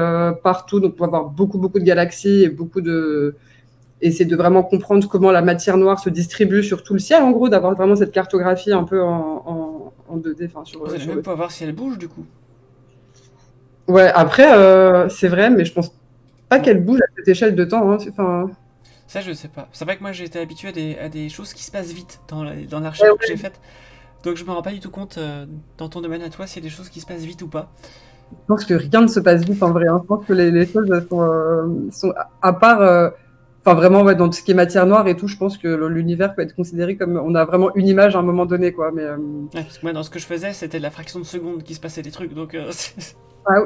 partout, donc on va avoir beaucoup, beaucoup de galaxies et essayer de vraiment comprendre comment la matière noire se distribue sur tout le ciel, en gros, d'avoir vraiment cette cartographie un peu en 2D. Vous allez même pas voir si elle bouge, du coup. Ouais, après, c'est vrai, mais je pense pas qu'elle bouge à cette échelle de temps. Hein. Ça, je sais pas. C'est vrai que moi, j'ai été habitué à des choses qui se passent vite dans la recherche que j'ai faite. Donc, je me rends pas du tout compte, dans ton domaine à toi, s'il y a des choses qui se passent vite ou pas. Je pense que rien ne se passe vite, en vrai. Hein. Je pense que les choses sont à part... enfin vraiment, ouais, dans tout ce qui est matière noire et tout, je pense que l'univers peut être considéré comme on a vraiment une image à un moment donné, quoi. Mais Ouais, parce que moi, dans ce que je faisais, c'était de la fraction de seconde qui se passait des trucs, donc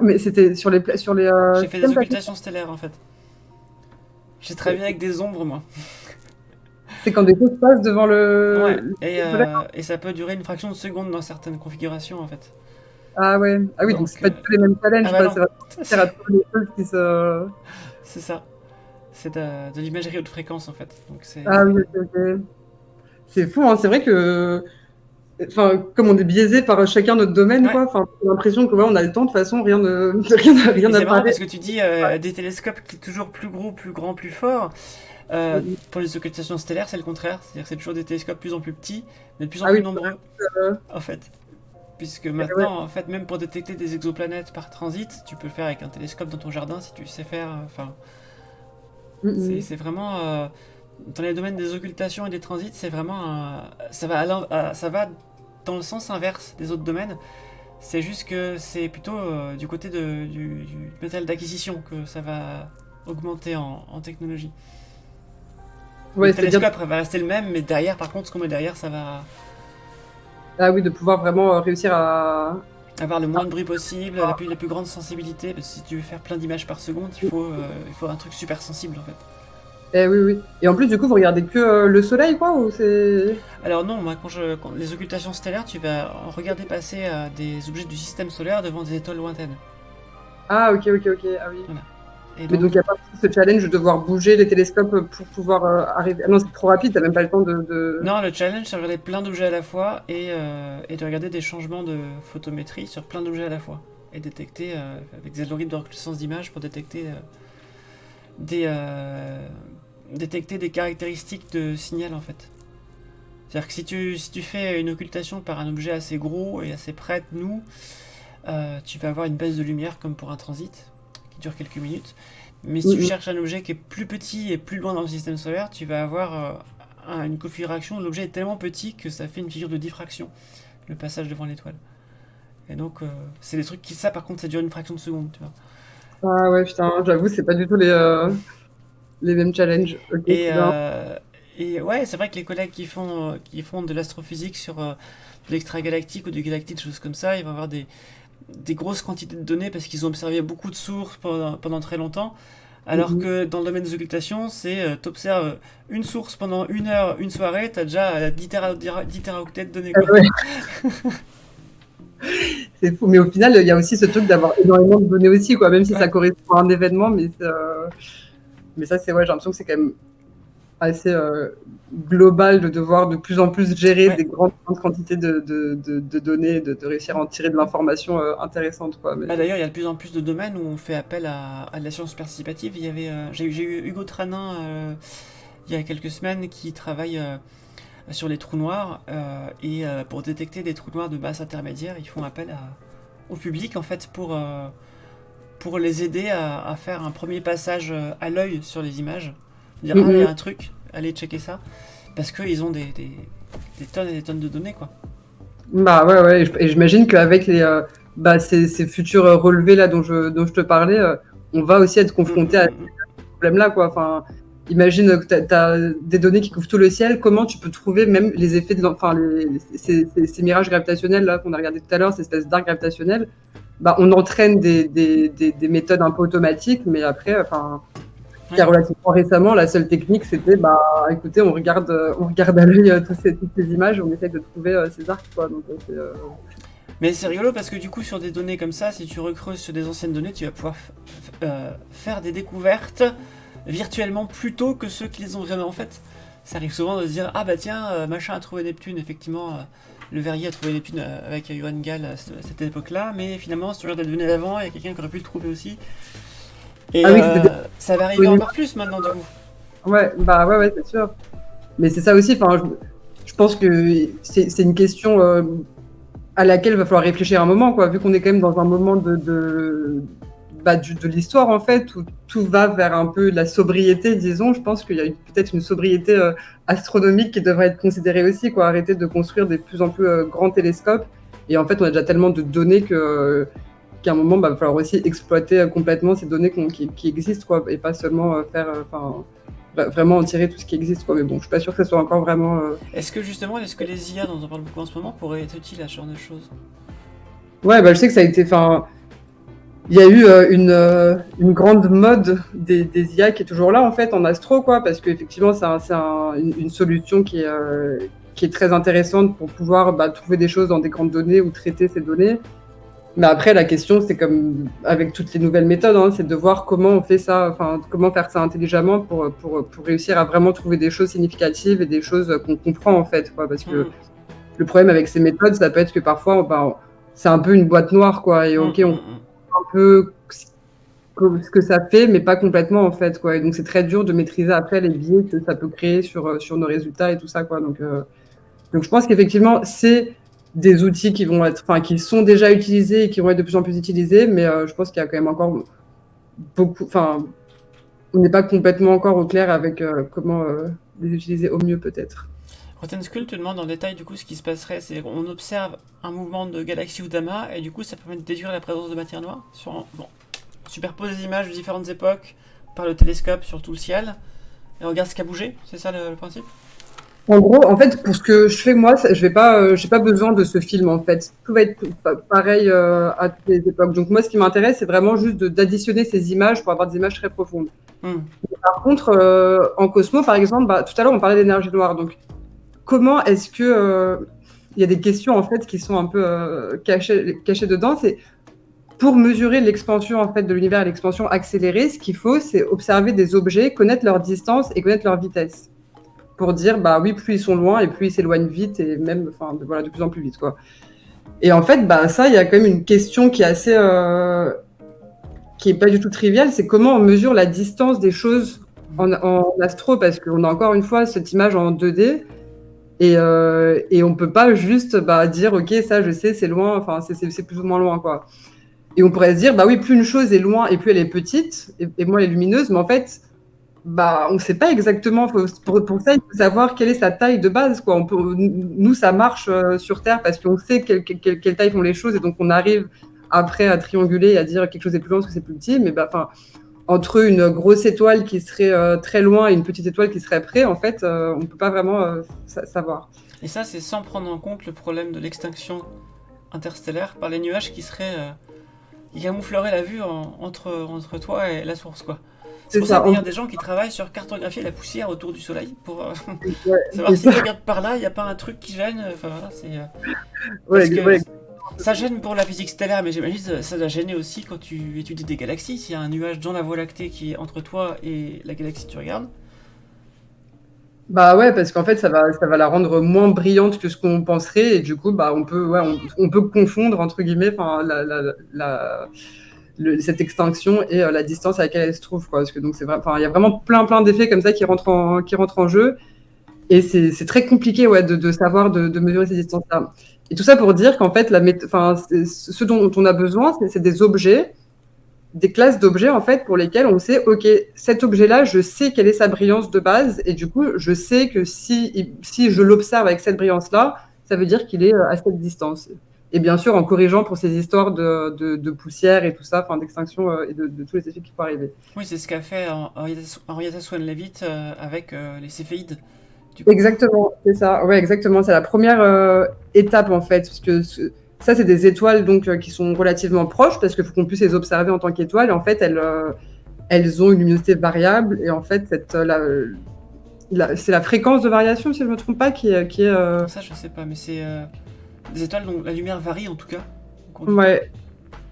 mais c'était sur les j'ai fait des systèmes plaqués. occultations stellaires en fait. J'ai travaillé avec des ombres, moi. C'est quand des choses passent devant Ouais, le soleil. et ça peut durer une fraction de seconde dans certaines configurations en fait. Ah ouais. Ah oui, donc c'est Donc, pas du tout les mêmes ah challenges, bah quoi. non, C'est vraiment à trouver des choses qui se. c'est ça. C'est de l'imagerie haute fréquence en fait. Donc Ah oui, ok, ok. C'est fou, hein. C'est vrai que, enfin, comme on est biaisé par chacun notre domaine, Ouais. quoi. Enfin, j'ai l'impression que ouais, on a le temps. De toute façon, rien ne, rien Et c'est marrant n'apparaît. parce que tu dis des télescopes qui sont toujours plus gros, plus grands, plus forts. Pour les occultations stellaires, c'est le contraire. C'est-à-dire que c'est toujours des télescopes de plus en plus petits, mais de plus en Ah plus oui, nombreux euh, en fait. Puisque ouais. maintenant, en fait, même pour détecter des exoplanètes par transit, tu peux le faire avec un télescope dans ton jardin si tu sais faire. Enfin, c'est vraiment dans les domaines des occultations et des transits, c'est vraiment ça va dans le sens inverse des autres domaines. C'est juste que c'est plutôt du côté du matériel d'acquisition que ça va augmenter en technologie. Le Ouais, c'est-à-dire, télescope va rester le même, mais derrière, par contre, ce qu'on met derrière, ça va ah oui, de pouvoir vraiment réussir à. avoir le moins de bruit possible, la plus grande sensibilité. Parce que si tu veux faire plein d'images par seconde, il faut un truc super sensible en fait. Eh oui, oui. Et en plus, du coup, vous regardez que le soleil, quoi, ou c'est. Alors non, moi, quand les occultations stellaires, tu vas regarder passer des objets du système solaire devant des étoiles lointaines. Ah, ok, ok, ok. Ah oui. Voilà. Et Mais donc, donc, il n'y a pas ce challenge de devoir bouger les télescopes pour pouvoir arriver. Ah non, c'est trop rapide, t'as même pas le temps de. non, le challenge, c'est de regarder plein d'objets à la fois et de regarder des changements de photométrie sur plein d'objets à la fois. Et détecter, avec des algorithmes de reconnaissance d'image pour détecter des, euh, détecter des caractéristiques de signal en fait. C'est-à-dire que si tu fais une occultation par un objet assez gros et assez près de nous, tu vas avoir une baisse de lumière comme pour un transit qui dure quelques minutes. Mais si tu cherches un objet qui est plus petit et plus loin dans le système solaire, tu vas avoir une configuration où l'objet est tellement petit que ça fait une figure de diffraction, le passage devant l'étoile. Et donc, c'est des trucs qui, ça par contre, ça dure une fraction de seconde, tu vois. Ah ouais, putain, j'avoue, c'est pas du tout les mêmes challenges. Ok, Et, c'est bien. euh, et ouais, c'est vrai que les collègues qui font de l'astrophysique sur de l'extragalactique ou du galactique, des choses comme ça, ils vont avoir des grosses quantités de données parce qu'ils ont observé beaucoup de sources pendant très longtemps. Alors que dans le domaine des occultations, c'est t'observes une source pendant une heure, une soirée, t'as déjà 10 teraoctets de données Ah quoi. ouais, c'est fou. Mais au final, il y a aussi ce truc d'avoir énormément de données aussi, quoi, même si ça Ouais. correspond à un événement. Mais ça, c'est ouais, j'ai l'impression que c'est quand même assez global de devoir de plus en plus gérer Ouais. des grandes quantités de données, de réussir à en tirer de l'information intéressante, quoi. Mais. Bah d'ailleurs, il y a de plus en plus de domaines où on fait appel à de la science participative. J'ai eu Hugo Tranin il y a quelques semaines qui travaille sur les trous noirs pour détecter des trous noirs de masse intermédiaire, ils font appel au public en fait pour les aider à faire un premier passage à l'œil sur les images. Dire ah il y a un truc, allez checker ça parce qu'ils ont des tonnes et des tonnes de données quoi. Bah ouais, ouais. Et j'imagine qu'avec ces futurs relevés là dont je te parlais, on va aussi être Mm, confronté mm, à mm, mm. ce problème-là, quoi. Enfin, imagine que tu as des données qui couvrent tout le ciel. Comment tu peux trouver même les effets enfin, ces mirages gravitationnels là qu'on a regardé tout à l'heure, ces espèces d'arcs gravitationnels. Bah, on entraîne des méthodes un peu automatiques, mais après, enfin, il y a Ouais. relativement récemment, la seule technique, c'était, bah, écoutez, on regarde à l'œil toutes ces images, on essaye de trouver ces arcs, quoi. Donc, Mais c'est rigolo parce que du coup sur des données comme ça, si tu recreuses sur des anciennes données, tu vas pouvoir faire des découvertes virtuellement plus tôt que ceux qui les ont vraiment faites. Ça arrive souvent de se dire ah bah tiens machin a trouvé Neptune effectivement. Le Verrier a trouvé Neptune avec Johann Gall à cette époque-là, mais finalement, si tu regardes la donnée d'avant, il y a quelqu'un qui aurait pu le trouver aussi. Et ah oui, c'était ça va arriver encore plus maintenant, du coup. ouais, bah ouais, ouais, c'est sûr. Mais c'est ça aussi, enfin, je pense que c'est une question à laquelle il va falloir réfléchir un moment, quoi, vu qu'on est quand même dans un moment de l'histoire, en fait, où tout va vers un peu la sobriété, disons. Je pense qu'il y a peut-être une sobriété astronomique qui devrait être considérée aussi, quoi, arrêter de construire des plus en plus grands télescopes. Et en fait, on a déjà tellement de données qu'à un moment, il va falloir aussi exploiter complètement ces données qui existent, quoi, et pas seulement faire, vraiment en tirer tout ce qui existe, quoi. Mais bon, je suis pas sûre que ça soit encore vraiment. Est-ce que les IA, dont on parle beaucoup en ce moment, pourraient être utiles à ce genre de choses? Ouais, bah je sais que ça a été. Enfin, il y a eu une grande mode des IA qui est toujours là en fait en astro, quoi, parce qu'effectivement une solution qui est très intéressante pour pouvoir trouver des choses dans des grandes données ou traiter ces données. Mais après, la question, c'est comme avec toutes les nouvelles méthodes, hein, c'est de voir comment on fait ça, enfin, comment faire ça intelligemment pour réussir à vraiment trouver des choses significatives et des choses qu'on comprend, en fait, quoi. Parce que le problème avec ces méthodes, ça peut être que parfois, c'est un peu une boîte noire, quoi. Et ok, on comprend un peu ce que ça fait, mais pas complètement, en fait, quoi. Et donc, c'est très dur de maîtriser après les biais que ça peut créer sur nos résultats et tout ça, quoi. Donc je pense qu'effectivement, c'est des outils qui sont déjà utilisés et qui vont être de plus en plus utilisés, mais je pense qu'il y a quand même encore beaucoup, enfin, on n'est pas complètement encore au clair avec comment les utiliser au mieux, peut-être. Rotenskull te demande en détail du coup ce qui se passerait, c'est qu'on observe un mouvement de galaxies ou d'amas et du coup ça permet de déduire la présence de matière noire. On superpose des images de différentes époques par le télescope sur tout le ciel et on regarde ce qui a bougé, c'est ça le principe? En gros, en fait, pour ce que je fais moi, j'ai pas besoin de ce film en fait. Tout va être pareil à toutes les époques. Donc moi, ce qui m'intéresse, c'est vraiment juste d'additionner ces images pour avoir des images très profondes. Par contre, en Cosmo, par exemple, tout à l'heure on parlait d'énergie noire. Donc comment est-ce que il y a des questions en fait qui sont un peu cachées dedans. C'est pour mesurer l'expansion en fait de l'univers et l'expansion accélérée, ce qu'il faut, c'est observer des objets, connaître leur distance et connaître leur vitesse. Pour dire, oui, plus ils sont loin et plus ils s'éloignent vite et même, voilà, de plus en plus vite, quoi. Et en fait, ça, il y a quand même une question qui est assez, qui est pas du tout triviale, c'est comment on mesure la distance des choses en astro, parce qu'on a encore une fois cette image en 2D et on peut pas juste dire, ok, ça, je sais, c'est loin, enfin, c'est plus ou moins loin, quoi. Et on pourrait se dire, oui, plus une chose est loin et plus elle est petite et moins elle est lumineuse, mais en fait, on ne sait pas exactement. Pour ça, il faut savoir quelle est sa taille de base, quoi. Nous, ça marche sur Terre parce qu'on sait quelle taille font les choses et donc on arrive après à trianguler et à dire quelque chose est plus loin parce que c'est plus petit. Mais entre une grosse étoile qui serait très loin et une petite étoile qui serait près, en fait, on ne peut pas vraiment savoir. Et ça, c'est sans prendre en compte le problème de l'extinction interstellaire par les nuages qui camoufleraient la vue entre toi et la source, quoi. C'est pour ça qu'il y a des gens qui travaillent sur cartographier la poussière autour du Soleil pour savoir si tu regardes par là, il n'y a pas un truc qui gêne. Enfin voilà, ça gêne pour la physique stellaire, mais j'imagine que ça doit gêner aussi quand tu étudies des galaxies. S'il y a un nuage dans la Voie lactée qui est entre toi et la galaxie que tu regardes. Ouais, parce qu'en fait, ça va la rendre moins brillante que ce qu'on penserait, et du coup, on peut confondre entre guillemets, cette extinction et la distance à laquelle elle se trouve, quoi. Parce que donc c'est vrai, il y a vraiment plein d'effets comme ça qui rentrent en jeu, et c'est très compliqué, ouais, de savoir de mesurer ces distances-là. Et tout ça pour dire qu'en fait, ce dont on a besoin, c'est des objets, des classes d'objets en fait pour lesquels on sait, ok, cet objet-là, je sais quelle est sa brillance de base, et du coup, je sais que si je l'observe avec cette brillance-là, ça veut dire qu'il est à cette distance. Et bien sûr, en corrigeant pour ces histoires de poussière et tout ça, d'extinction et de tous les effets qui peuvent arriver. Oui, c'est ce qu'a fait Henrietta Swan-Leavitt avec les céphéides. Exactement, c'est ça. Ouais, exactement. C'est la première étape en fait, parce que ça, c'est des étoiles donc qui sont relativement proches, parce qu'il faut qu'on puisse les observer en tant qu'étoiles. Et en fait, elles ont une luminosité variable, et en fait, c'est la fréquence de variation, si je ne me trompe pas, qui est. Ça, je sais pas, mais c'est des étoiles dont la lumière varie en tout cas. Ouais.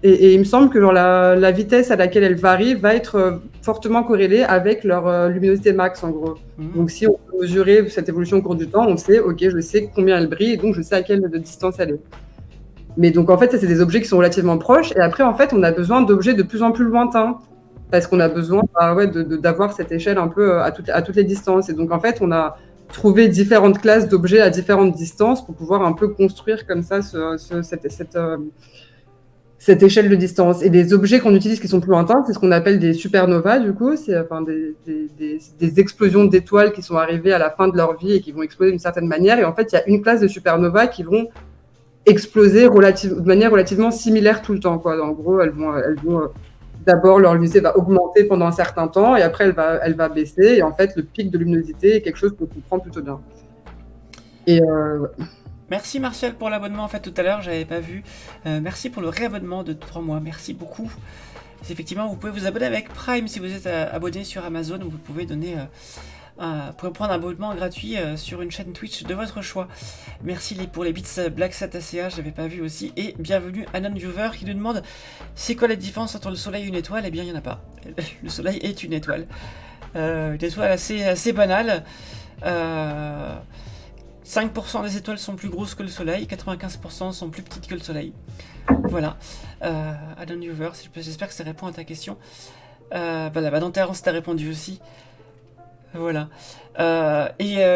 Et il me semble que la vitesse à laquelle elles varient va être fortement corrélée avec leur luminosité max, en gros. Donc, si on peut mesurer cette évolution au cours du temps, on sait, ok, je sais combien elle brille, et donc je sais à quelle distance elle est. Mais donc, en fait, ça, c'est des objets qui sont relativement proches. Et après, en fait, on a besoin d'objets de plus en plus lointains, parce qu'on a besoin d'avoir cette échelle un peu à toutes les distances. Et donc, en fait, on a trouvé différentes classes d'objets à différentes distances pour pouvoir un peu construire comme ça cette échelle de distance. Et les objets qu'on utilise qui sont plus lointains, c'est ce qu'on appelle des supernovas, du coup. C'est des explosions d'étoiles qui sont arrivées à la fin de leur vie et qui vont exploser d'une certaine manière. Et en fait, il y a une classe de supernovas qui vont exploser de manière relativement similaire tout le temps, quoi. En gros, elles vont d'abord leur luminosité va augmenter pendant un certain temps et après elle va baisser. Et en fait, le pic de luminosité est quelque chose qu'on comprend plutôt bien. Et Merci Martial pour l'abonnement en fait tout à l'heure, j'avais pas vu. Merci pour le réabonnement de 3 mois, merci beaucoup. Effectivement, vous pouvez vous abonner avec Prime si vous êtes abonné sur Amazon, ou vous pouvez donner pour prendre un abonnement gratuit sur une chaîne Twitch de votre choix. Merci pour les bits Black Sataca, j'avais pas vu aussi. Et bienvenue à Non-Viewer qui nous demande c'est quoi la différence entre le soleil et une étoile. Eh bien, il n'y en a pas. Le soleil est une étoile. Une étoile assez banale. 5% des étoiles sont plus grosses que le soleil, 95% sont plus petites que le soleil. Voilà. À Non-Viewer, j'espère que ça répond à ta question. Voilà, dans Terrence t'as répondu aussi. Voilà.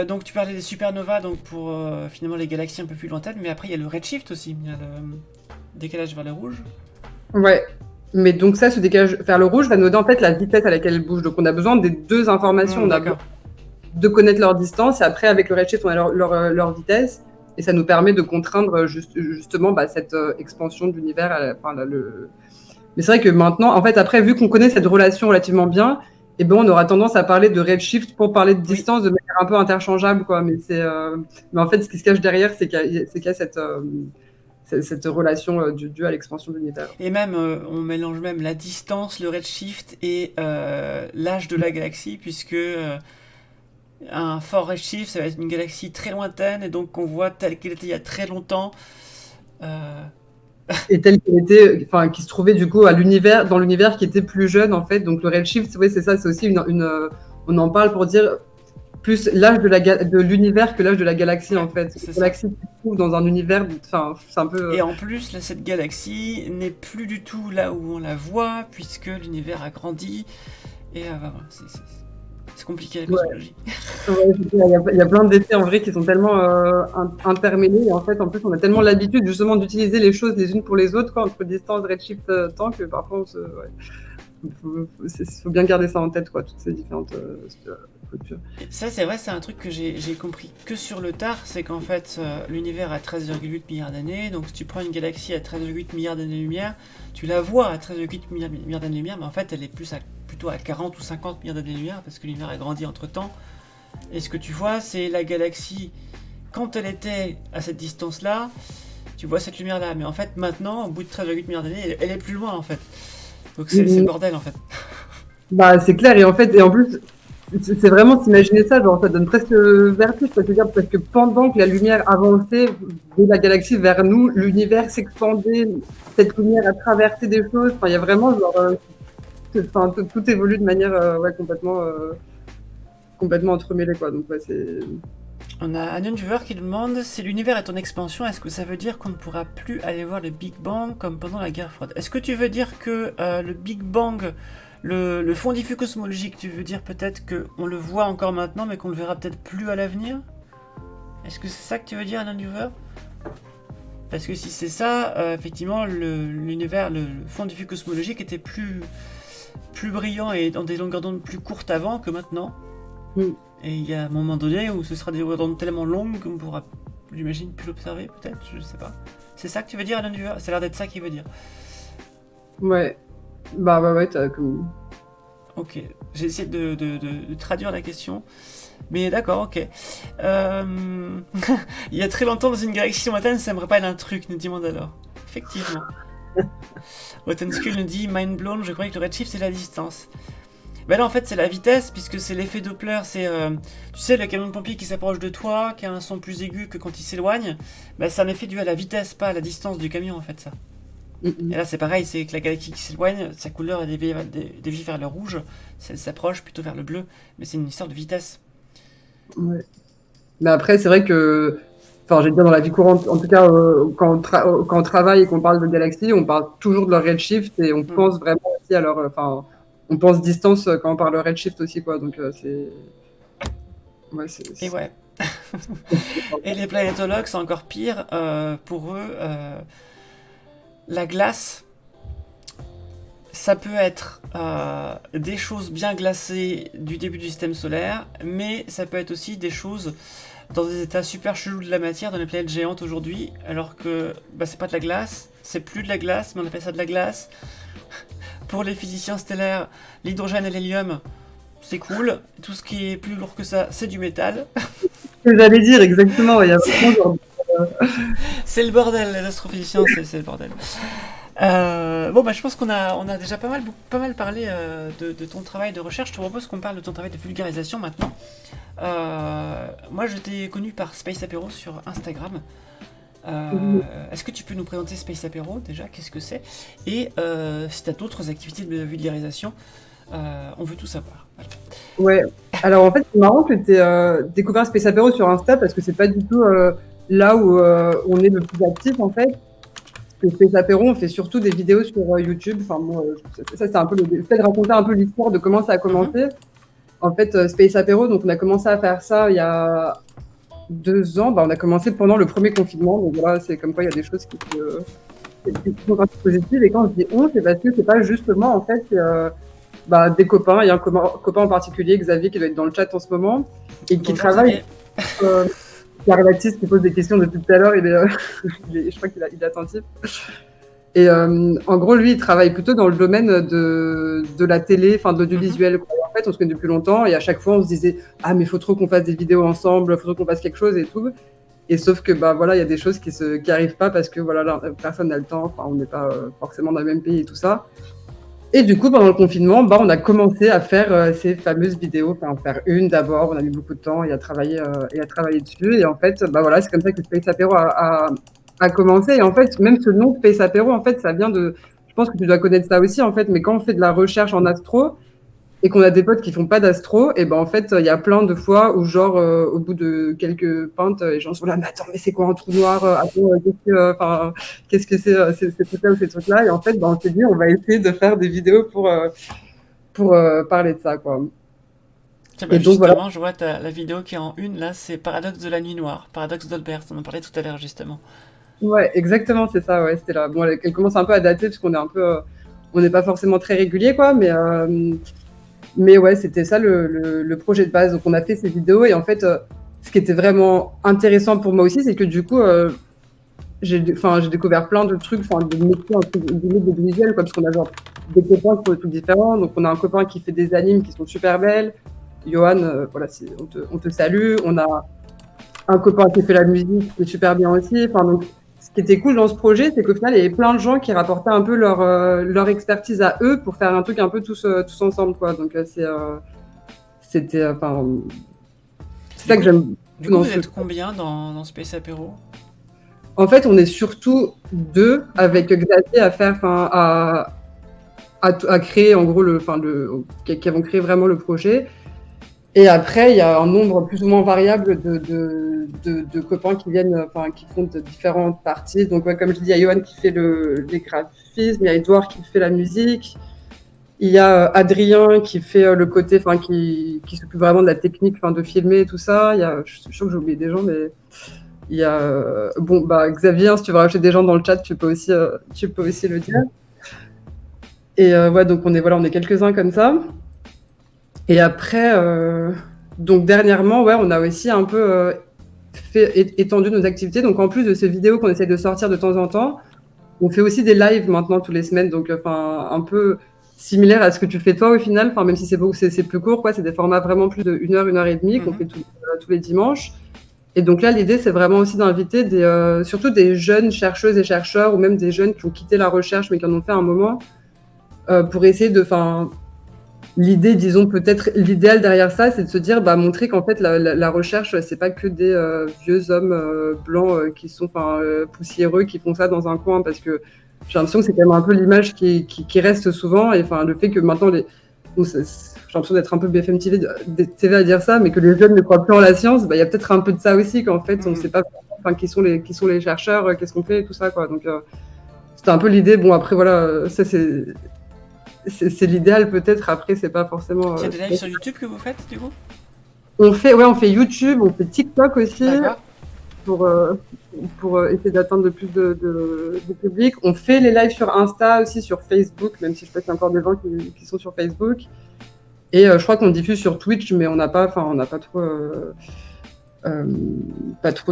Donc tu parlais des supernovas donc pour finalement les galaxies un peu plus lointaines, mais après il y a le redshift aussi, il y a le décalage vers le rouge. Ouais, mais donc ça, ce décalage vers le rouge va nous donner en fait la vitesse à laquelle elle bouge. Donc on a besoin des deux informations. On a besoin de connaître leur distance et après avec le redshift on a leur vitesse et ça nous permet de contraindre justement cette expansion de l'univers. Mais c'est vrai que maintenant, en fait, après vu qu'on connaît cette relation relativement bien, et ben on aura tendance à parler de redshift pour parler de distance de manière un peu interchangeable, quoi. Mais en fait, ce qui se cache derrière, c'est qu'il y a cette relation due à l'expansion de l'univers. Et même, on mélange même la distance, le redshift et l'âge de la galaxie, puisque un fort redshift, ça va être une galaxie très lointaine, et donc qu'on voit telle qu'elle était il y a très longtemps. Et telle qu'elle était, qui se trouvait du coup dans l'univers qui était plus jeune en fait. Donc le redshift, ouais, c'est ça, c'est aussi on en parle pour dire plus l'âge de l'univers que l'âge de la galaxie en fait. La galaxie qui se trouve dans un univers, c'est un peu. Et en plus, là, cette galaxie n'est plus du tout là où on la voit, puisque l'univers a grandi. Et c'est compliqué la cosmologie. Ouais, il y a plein d'effets en vrai qui sont tellement intermêlés. Et en fait, en plus, on a tellement l'habitude justement d'utiliser les choses les unes pour les autres, quoi, entre distance, redshift, temps, que parfois faut bien garder ça en tête, quoi, toutes ces différentes structures. Ça, c'est vrai, c'est un truc que j'ai compris que sur le tard, c'est qu'en fait, l'univers a 13,8 milliards d'années. Donc, si tu prends une galaxie à 13,8 milliards d'années-lumière, tu la vois à 13,8 milliards d'années-lumière, mais en fait, elle est plutôt à 40 ou 50 milliards d'années-lumière, parce que l'univers a grandi entre-temps. Et ce que tu vois, c'est la galaxie, quand elle était à cette distance-là, tu vois cette lumière-là. Mais en fait, maintenant, au bout de 13,8 milliards d'années, elle est plus loin, en fait. Donc, c'est le bordel, en fait. Bah, c'est clair, et en plus, c'est vraiment s'imaginer ça, genre ça donne presque vertige, c'est-à-dire parce que pendant que la lumière avançait de la galaxie vers nous, l'univers s'expandait, cette lumière a traversé des choses, il y a vraiment genre, tout évolue de manière complètement entremêlée, quoi. Donc c'est... On a un Non-Viewer qui demande si l'univers est en expansion, est-ce que ça veut dire qu'on ne pourra plus aller voir le Big Bang comme pendant la guerre froide? Est-ce que tu veux dire que le Big Bang, le fond diffus cosmologique, tu veux dire peut-être qu'on le voit encore maintenant mais qu'on le verra peut-être plus à l'avenir? Est-ce que c'est ça que tu veux dire, Non-Viewer? Parce que si c'est ça, effectivement, l'univers, le fond diffus cosmologique était plus brillant et dans des longueurs d'onde plus courtes avant que maintenant. Et il y a un moment donné où ce sera des longueurs d'onde tellement longues qu'on pourra, j'imagine, plus l'observer, peut-être, je sais pas. C'est ça que tu veux dire, Non-Viewer? Ça a l'air d'être ça qu'il veut dire. Ouais. Bah ouais, t'as comme... Ok, j'ai essayé de traduire la question. Mais d'accord, ok. Il y a très longtemps, dans une galaxie lointaine, ça me rappelle un truc, nous dit Mandalore. Effectivement. Skull nous dit Mind blown, je croyais que le redshift c'est la distance. Ben là en fait c'est la vitesse, puisque c'est l'effet Doppler, c'est tu sais le camion de pompier qui s'approche de toi, qui a un son plus aigu que quand il s'éloigne, ben c'est un effet dû à la vitesse, pas à la distance du camion en fait ça. Et là c'est pareil, c'est que la galaxie qui s'éloigne, sa couleur est déviée vers le rouge, elle s'approche plutôt vers le bleu, mais c'est une histoire de vitesse. Ouais. Mais après c'est vrai que, j'ai dit dans la vie courante, en tout cas quand on travaille et qu'on parle de galaxies, on parle toujours de leur redshift et on pense vraiment aussi à leur... on pense distance quand on parle de redshift aussi, quoi. Donc c'est... Ouais, Et ouais. Et les planétologues, c'est encore pire. Pour eux, la glace, ça peut être des choses bien glacées du début du système solaire, mais ça peut être aussi des choses dans des états super chelous de la matière dans les planètes géantes aujourd'hui, alors que c'est pas de la glace, c'est plus de la glace, mais on appelle ça de la glace. pour les physiciens stellaires, l'hydrogène et l'hélium, c'est cool. Tout ce qui est plus lourd que ça, c'est du métal. Ce que j'allais dire, exactement. Il y a vraiment genre, C'est le bordel, l'astrophysicien, c'est le bordel. Bon, bah, je pense qu'on a déjà pas mal parlé de ton travail de recherche. Je te propose qu'on parle de ton travail de vulgarisation maintenant. Moi, je t'ai connu par Space Apéro sur Instagram. Est-ce que tu peux nous présenter Space Apéro déjà? Qu'est-ce que c'est? Et si tu as d'autres activités de vulgarisation, on veut tout savoir. Voilà. ouais. Alors en fait, c'est marrant que tu aies découvert Space Apéro sur Insta parce que c'est pas du tout là où on est le plus actif en fait. Parce que Space Apéro, on fait surtout des vidéos sur YouTube. Enfin, moi, ça c'est un peu le fait de raconter un peu l'histoire de comment ça a commencé. En fait, Space Apéro, donc on a commencé à faire ça il y a 2 ans. Bah, on a commencé pendant le premier confinement. Donc voilà, c'est comme quoi il y a des choses qui sont un peu positives. Et quand je dis on, c'est parce que c'est pas juste moi en fait. Bah, des copains. Il y a un copain en particulier, Xavier, qui doit être dans le chat en ce moment et qui Bonjour, travaille. Pierre Baptiste qui pose des questions depuis tout à l'heure, je crois qu'il est attentif. Et en gros, lui, il travaille plutôt dans le domaine de la télé, enfin de l'audiovisuel. En fait, on se connaît depuis longtemps et à chaque fois, on se disait ah mais il faut trop qu'on fasse des vidéos ensemble, il faut trop qu'on fasse quelque chose et tout. Et sauf que bah voilà, il y a des choses qui arrivent pas parce que voilà, personne n'a le temps. Enfin, on n'est pas forcément dans le même pays et tout ça. Et du coup, pendant le confinement, bah, on a commencé à faire ces fameuses vidéos, enfin, en faire une d'abord, on a mis beaucoup de temps et à travailler dessus. Et en fait, bah, voilà, c'est comme ça que Space Apéro a commencé. Et en fait, même ce nom Space Apéro, en fait, ça vient de, je pense que tu dois connaître ça aussi, en fait, mais quand on fait de la recherche en astro et qu'on a des potes qui font pas d'astro, et ben en fait, il y a plein de fois où genre, au bout de quelques pintes, les gens sont là, mais attends, mais c'est quoi un trou noir? Attends, qu'est-ce que c'est ces trucs-là ou ces trucs-là? Et en fait, ben, on s'est dit, on va essayer de faire des vidéos pour parler de ça, quoi. Tiens, bah, Et donc justement, voilà. je vois la vidéo qui est en une, là, c'est Paradoxe de la nuit noire, Paradoxe d'Olbert, on en parlait tout à l'heure, justement. Ouais, exactement, c'est ça, ouais, c'était là. Bon, elle commence un peu à dater parce qu'on est un peu, on n'est pas forcément très régulier, quoi, mais ouais, c'était ça le projet de base. Donc on a fait ces vidéos et en fait, ce qui était vraiment intéressant pour moi aussi, c'est que du coup, j'ai découvert plein de trucs, enfin des métiers entre guillemets de visuel, quoi, parce qu'on a genre des copains qui font des trucs différents. Donc on a un copain qui fait des animes qui sont super belles. Johan, voilà, on te salue. On a un copain qui fait la musique qui est super bien aussi. Enfin donc, ce qui était cool dans ce projet, c'est qu'au final, il y avait plein de gens qui rapportaient un peu leur expertise à eux pour faire un truc un peu tous ensemble, quoi. Donc c'était, enfin, c'est ça que j'aime Du beaucoup coup, dans vous ce. êtes combien dans Space Apéro? En fait, on est surtout deux avec Xavier à faire, enfin, à créer en gros qui avons créé vraiment le projet. Et après, il y a un nombre plus ou moins variable de copains qui viennent, enfin, qui font de différentes parties. Donc, ouais, comme je dis, il y a Johan qui fait les graphismes, il y a Edouard qui fait la musique, il y a Adrien qui fait le côté, enfin, qui s'occupe vraiment de la technique, enfin, de filmer et tout ça. Je suis sûre que j'ai oublié des gens, mais il y a, bon, bah, Xavier, si tu veux rajouter des gens dans le chat, tu peux aussi le dire. Et ouais, donc on est quelques-uns comme ça. Et après, donc dernièrement, ouais, on a aussi un peu étendu nos activités. Donc en plus de ces vidéos qu'on essaie de sortir de temps en temps, on fait aussi des lives maintenant tous les semaines. Donc enfin un peu similaire à ce que tu fais toi au final. Enfin même si c'est plus court, quoi. C'est des formats vraiment plus de 1 heure et demie qu'on fait tous les dimanches. Et donc là, l'idée, c'est vraiment aussi d'inviter surtout des jeunes chercheuses et chercheurs ou même des jeunes qui ont quitté la recherche mais qui en ont fait un moment pour essayer de, enfin, l'idée, disons peut-être l'idéal derrière ça, c'est de se dire, bah, montrer qu'en fait la recherche, c'est pas que des vieux hommes blancs qui sont, poussiéreux, qui font ça dans un coin, parce que j'ai l'impression que c'est quand même un peu l'image qui reste souvent, et enfin le fait que maintenant j'ai l'impression d'être un peu BFM TV à dire ça, mais que les jeunes ne croient plus en la science, bah, il y a peut-être un peu de ça aussi, qu'en fait on ne sait pas, enfin, qui sont les chercheurs, qu'est-ce qu'on fait et tout ça, quoi. Donc c'était un peu l'idée. Bon après voilà, ça c'est l'idéal peut-être. Après c'est pas forcément. Il y a des lives sur YouTube que vous faites du coup? On fait YouTube, on fait TikTok aussi pour essayer d'atteindre le plus de public. On fait les lives sur Insta aussi, sur Facebook, même si je sais qu'il y a encore des gens qui sont sur Facebook. Et je crois qu'on diffuse sur Twitch, mais on n'a pas trop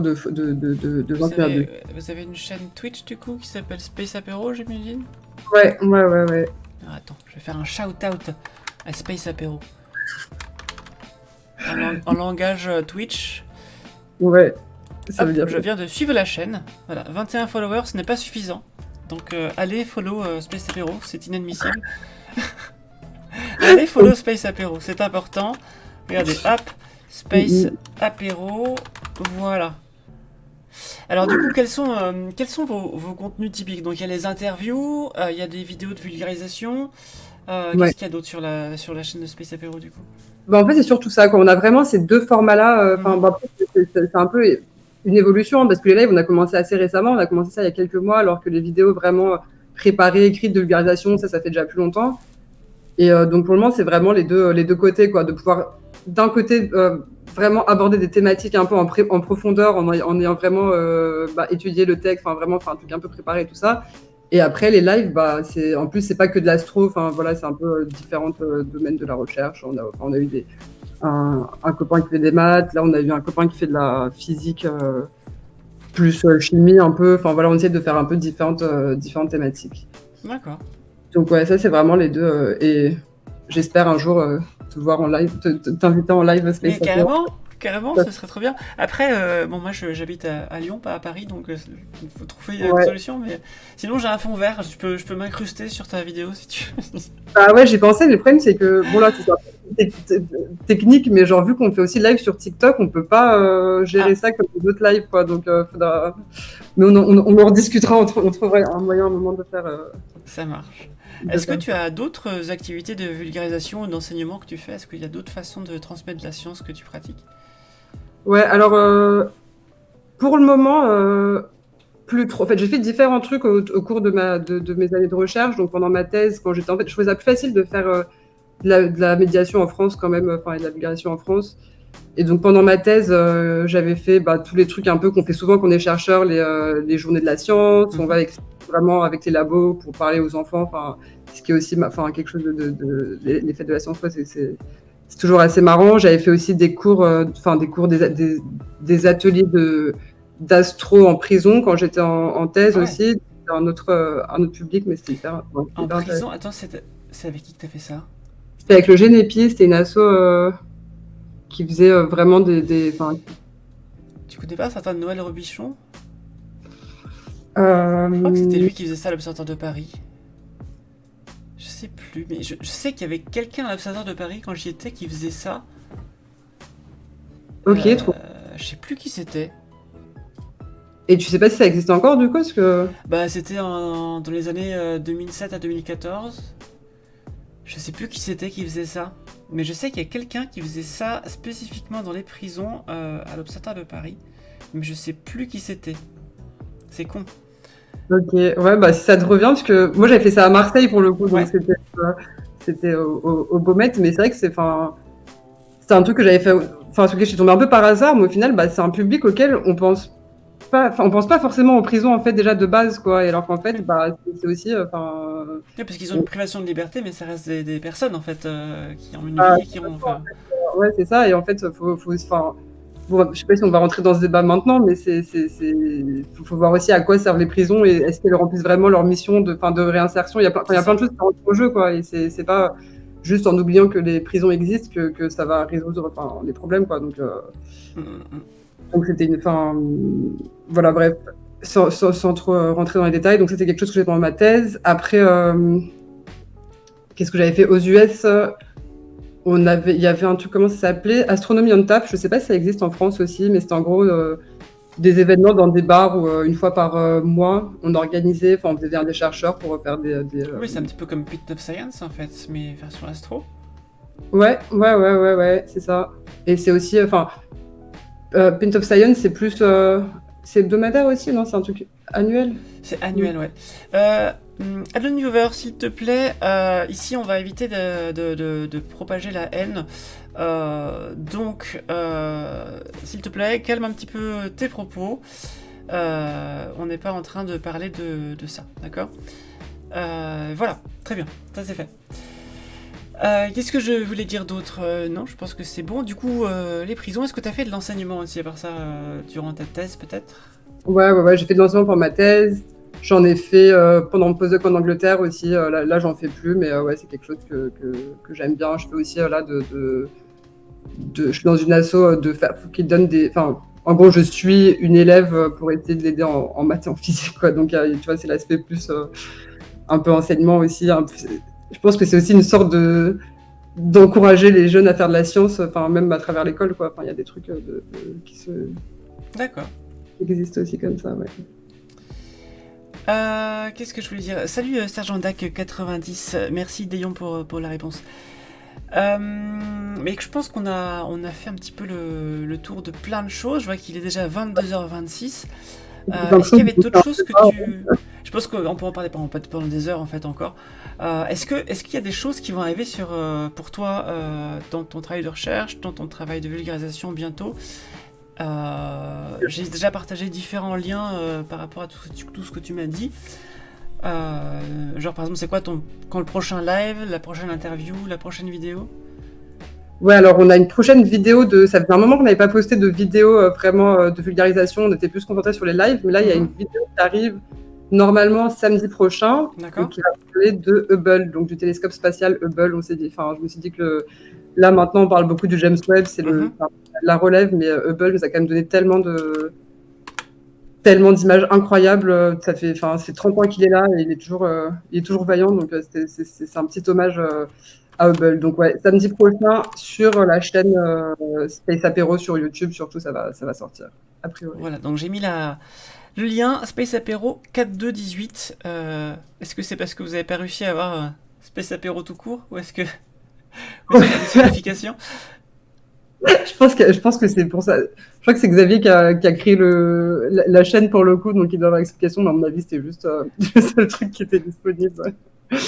de gens qui Vous avez une chaîne Twitch du coup qui s'appelle Space Apéro, j'imagine? Ouais. Alors, attends, je vais faire un shout-out à Space Apéro. En langage Twitch. Ouais, ça Hop, veut dire je viens de suivre la chaîne. Voilà, 21 followers, ce n'est pas suffisant. Donc allez follow Space Apéro, c'est inadmissible. Allez follow Space Apéro, c'est important. Regardez, hop, Space Apéro, voilà. Alors du coup, quels sont vos contenus typiques? Donc il y a les interviews, il y a des vidéos de vulgarisation. Ouais. Qu'est-ce qu'il y a d'autre sur la chaîne de Space Apéro du coup? Bah, en fait, c'est surtout ça, quoi. On a vraiment ces deux formats-là. Enfin, Mhm. bah, après, c'est un peu une évolution, parce que les lives, on a commencé assez récemment. On a commencé ça il y a quelques mois, alors que les vidéos vraiment préparées, écrites, de vulgarisation, ça fait déjà plus longtemps. Et donc pour le moment, c'est vraiment les deux côtés, quoi, de pouvoir d'un côté vraiment aborder des thématiques un peu en profondeur, en ayant vraiment étudié le texte, enfin vraiment, un truc un peu préparé, tout ça. Et après les lives, bah en plus c'est pas que de l'astro, enfin voilà, c'est un peu différents domaines de la recherche. On a eu un copain qui fait des maths, là on a eu un copain qui fait de la physique plus chimie un peu. Enfin voilà, on essaie de faire un peu différentes thématiques. D'accord. Donc ouais, ça c'est vraiment les deux. Et j'espère un jour te voir en live, t'inviter en live Space Mais Apéro. carrément, ce serait trop bien. Après, bon, moi j'habite à Lyon, pas à Paris, donc il faut trouver une Ouais. solution. Mais sinon, j'ai un fond vert, je peux m'incruster sur ta vidéo si tu veux. Bah ouais, j'ai pensé, mais le problème c'est que, bon là, c'est pas technique, mais genre vu qu'on fait aussi live sur TikTok, on peut pas gérer ça comme les autres lives, quoi. Donc faudra... Mais on en rediscutera, on trouvera un moyen, un moment de faire... Ça marche. de Est-ce que faire tu as d'autres activités de vulgarisation ou d'enseignement que tu fais? Est-ce qu'il y a d'autres façons de transmettre de la science que tu pratiques? Ouais, alors pour le moment, plus trop. En fait, j'ai fait différents trucs au cours de mes années de recherche. Donc pendant ma thèse, quand j'étais en fait, je trouvais ça plus facile de faire de la médiation en France quand même, enfin, et de la vulgarisation en France. Et donc pendant ma thèse, j'avais fait tous les trucs un peu qu'on fait souvent quand on est chercheur, les journées de la science. On va vraiment avec les labos pour parler aux enfants. Enfin, ce qui est aussi quelque chose les fêtes de la science, quoi, c'est toujours assez marrant. J'avais fait aussi des cours, des ateliers d'astro en prison quand j'étais en thèse Ouais. aussi. C'était un autre public, mais c'était hyper En intéressant. prison? Attends, c'est avec qui que t'as fait ça? C'était avec le Génépi, c'était une asso qui faisait vraiment Tu connais pas un certain Noël Robichon? euh, Je crois que c'était lui qui faisait ça à l'Observatoire de Paris. Je sais plus, mais je sais qu'il y avait quelqu'un à l'Observatoire de Paris quand j'y étais qui faisait ça. Ok, trop. Je sais plus qui c'était. Et tu sais pas si ça existe encore du coup, parce que... Bah, c'était dans les années 2007 à 2014. Je sais plus qui c'était qui faisait ça. Mais je sais qu'il y a quelqu'un qui faisait ça spécifiquement dans les prisons à l'Observatoire de Paris. Mais je sais plus qui c'était. C'est con. Ok, ouais, bah si ça te revient, parce que moi j'avais fait ça à Marseille pour le coup, Ouais. donc c'était au Baumette, mais c'est vrai que c'était un truc que j'avais fait, sur lequel je suis tombée un peu par hasard, mais au final, c'est un public auquel on pense pas forcément en prison en fait déjà de base, quoi, et alors qu'en fait, c'est aussi, Ouais, parce qu'ils ont une privation de liberté, mais ça reste des personnes en fait qui ont une Ah, vie et qui ont. Enfin, ouais, c'est ça, et en fait, bon, je sais pas si on va rentrer dans ce débat maintenant, mais faut voir aussi à quoi servent les prisons et est-ce qu'elles remplissent vraiment leur mission de réinsertion. Il y a plein de choses qui rentrent en jeu, quoi, et c'est pas juste en oubliant que les prisons existent que ça va résoudre les problèmes, quoi. Donc c'était voilà, bref, sans trop rentrer dans les détails. Donc c'était quelque chose que j'ai fait pendant ma thèse. Après, qu'est-ce que j'avais fait aux US? Il y avait un truc, comment ça s'appelait? Astronomie on Tap. Je sais pas si ça existe en France aussi, mais c'était en gros des événements dans des bars où une fois par mois, on organisait, on faisait venir des chercheurs pour faire Oui, c'est un petit peu comme Pit of Science en fait, mais version astro. Ouais, c'est ça. Et c'est aussi, Pint of Science, c'est plus, c'est hebdomadaire aussi, non? C'est un truc annuel? C'est annuel, ouais. Adlon Viewer, s'il te plaît, ici on va éviter de propager la haine. Donc, s'il te plaît, calme un petit peu tes propos. On n'est pas en train de parler de ça, d'accord? Voilà, très bien, ça c'est fait. Qu'est-ce que je voulais dire d'autre? Non, je pense que c'est bon. Du coup, les prisons, est-ce que tu as fait de l'enseignement aussi à part ça durant ta thèse peut-être? Ouais, j'ai fait de l'enseignement pour ma thèse. J'en ai fait pendant mon postdoc en Angleterre aussi. Là, j'en fais plus, mais ouais, c'est quelque chose que j'aime bien. Je fais aussi là je suis dans une asso qui donne des. Enfin, en gros, je suis une élève pour essayer de l'aider en maths et en physique, quoi. Donc, tu vois, c'est l'aspect plus un peu enseignement aussi. Je pense que c'est aussi une sorte d'encourager les jeunes à faire de la science, enfin même à travers l'école, quoi. Enfin, il y a des trucs D'accord. qui existent aussi comme ça, ouais. Qu'est-ce que je voulais dire? Salut Sergent Dac 90, merci Dayon pour la réponse. Mais je pense qu'on a fait un petit peu le tour de plein de choses. Je vois qu'il est déjà 22h26. Est-ce qu'il y avait d'autres choses que tu... Je pense qu'on peut en parler pendant des heures en fait encore. Est-ce qu'il y a des choses qui vont arriver pour toi dans ton travail de recherche, dans ton travail de vulgarisation bientôt? J'ai déjà partagé différents liens par rapport à tout ce que tu m'as dit. Genre par exemple, c'est quoi quand le prochain live, la prochaine interview, la prochaine vidéo? Ouais, alors on a une prochaine vidéo ça fait un moment qu'on n'avait pas posté de vidéo vraiment de vulgarisation, on était plus concentrés sur les lives, mais là il y a une vidéo qui arrive normalement samedi prochain, qui va parler de Hubble, donc du télescope spatial Hubble. Je me suis dit que là maintenant on parle beaucoup du James Webb, c'est la relève, mais Hubble nous a quand même donné tellement d'images incroyables. Ça fait 30 ans qu'il est là et il est toujours vaillant, donc c'est un petit hommage à Hubble. Donc ouais, samedi prochain sur la chaîne Space Apéro sur YouTube, surtout ça va sortir, a priori. Voilà, donc j'ai mis le lien Space Apéro 4218. Est-ce que c'est parce que vous n'avez pas réussi à avoir Space Apéro tout court, ou est-ce que il y a des significations? Je pense que c'est pour ça. Je crois que c'est Xavier qui a créé la chaîne pour le coup, donc il doit avoir l'explication, mais à mon avis, c'était juste le seul truc qui était disponible. Ouais.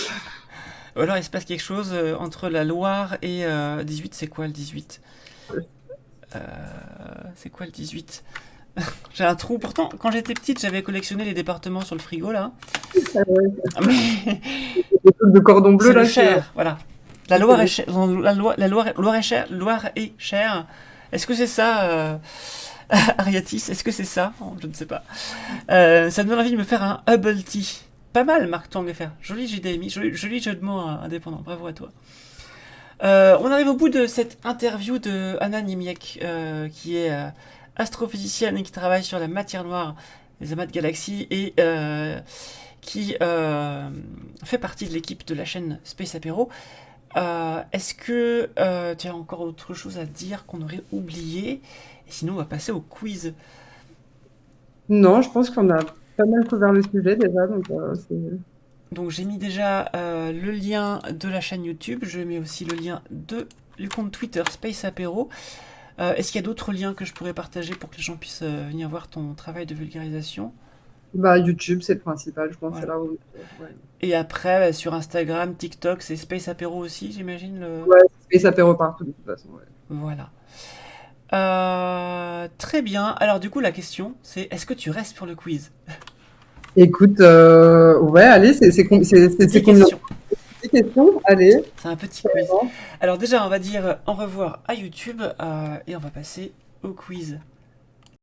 Ou alors il se passe quelque chose entre la Loire et 18, c'est quoi le 18 ? C'est quoi le 18 ? J'ai un trou. Pourtant, quand j'étais petite, j'avais collectionné les départements sur le frigo, là. Mais... de cordon bleu, c'est là. Le Cher, voilà. La Loire est chère. Loire est chère. Est-ce que c'est ça, Ariatis? Est-ce que c'est ça? Je ne sais pas. Ça me donne envie de me faire un Hubble Tea. Pas mal, Marc Tanglefer. Joli JDMI, joli jeu de mots indépendant. Bravo à toi. On arrive au bout de cette interview de Anna Niemiec, qui est astrophysicienne et qui travaille sur la matière noire, les amas de galaxies, et qui fait partie de l'équipe de la chaîne Space Apéro. Est-ce que tu as encore autre chose à dire qu'on aurait oublié? Et sinon, on va passer au quiz. Non, je pense qu'on a pas mal couvert le sujet déjà. Donc j'ai mis déjà le lien de la chaîne YouTube. Je mets aussi le lien du compte Twitter Space Apéro. Est-ce qu'il y a d'autres liens que je pourrais partager pour que les gens puissent venir voir ton travail de vulgarisation? YouTube, c'est le principal, je pense. Voilà. C'est là où... Ouais. Et après, sur Instagram, TikTok, c'est Space Apéro aussi, j'imagine. Ouais, Space Apéro partout, de toute façon. Ouais. Voilà. Très bien. Alors du coup, la question, c'est est-ce que tu restes pour le quiz? Écoute, ouais, allez, c'est combien? Des questions, allez. C'est un petit quiz. Alors déjà, on va dire au revoir à YouTube et on va passer au quiz.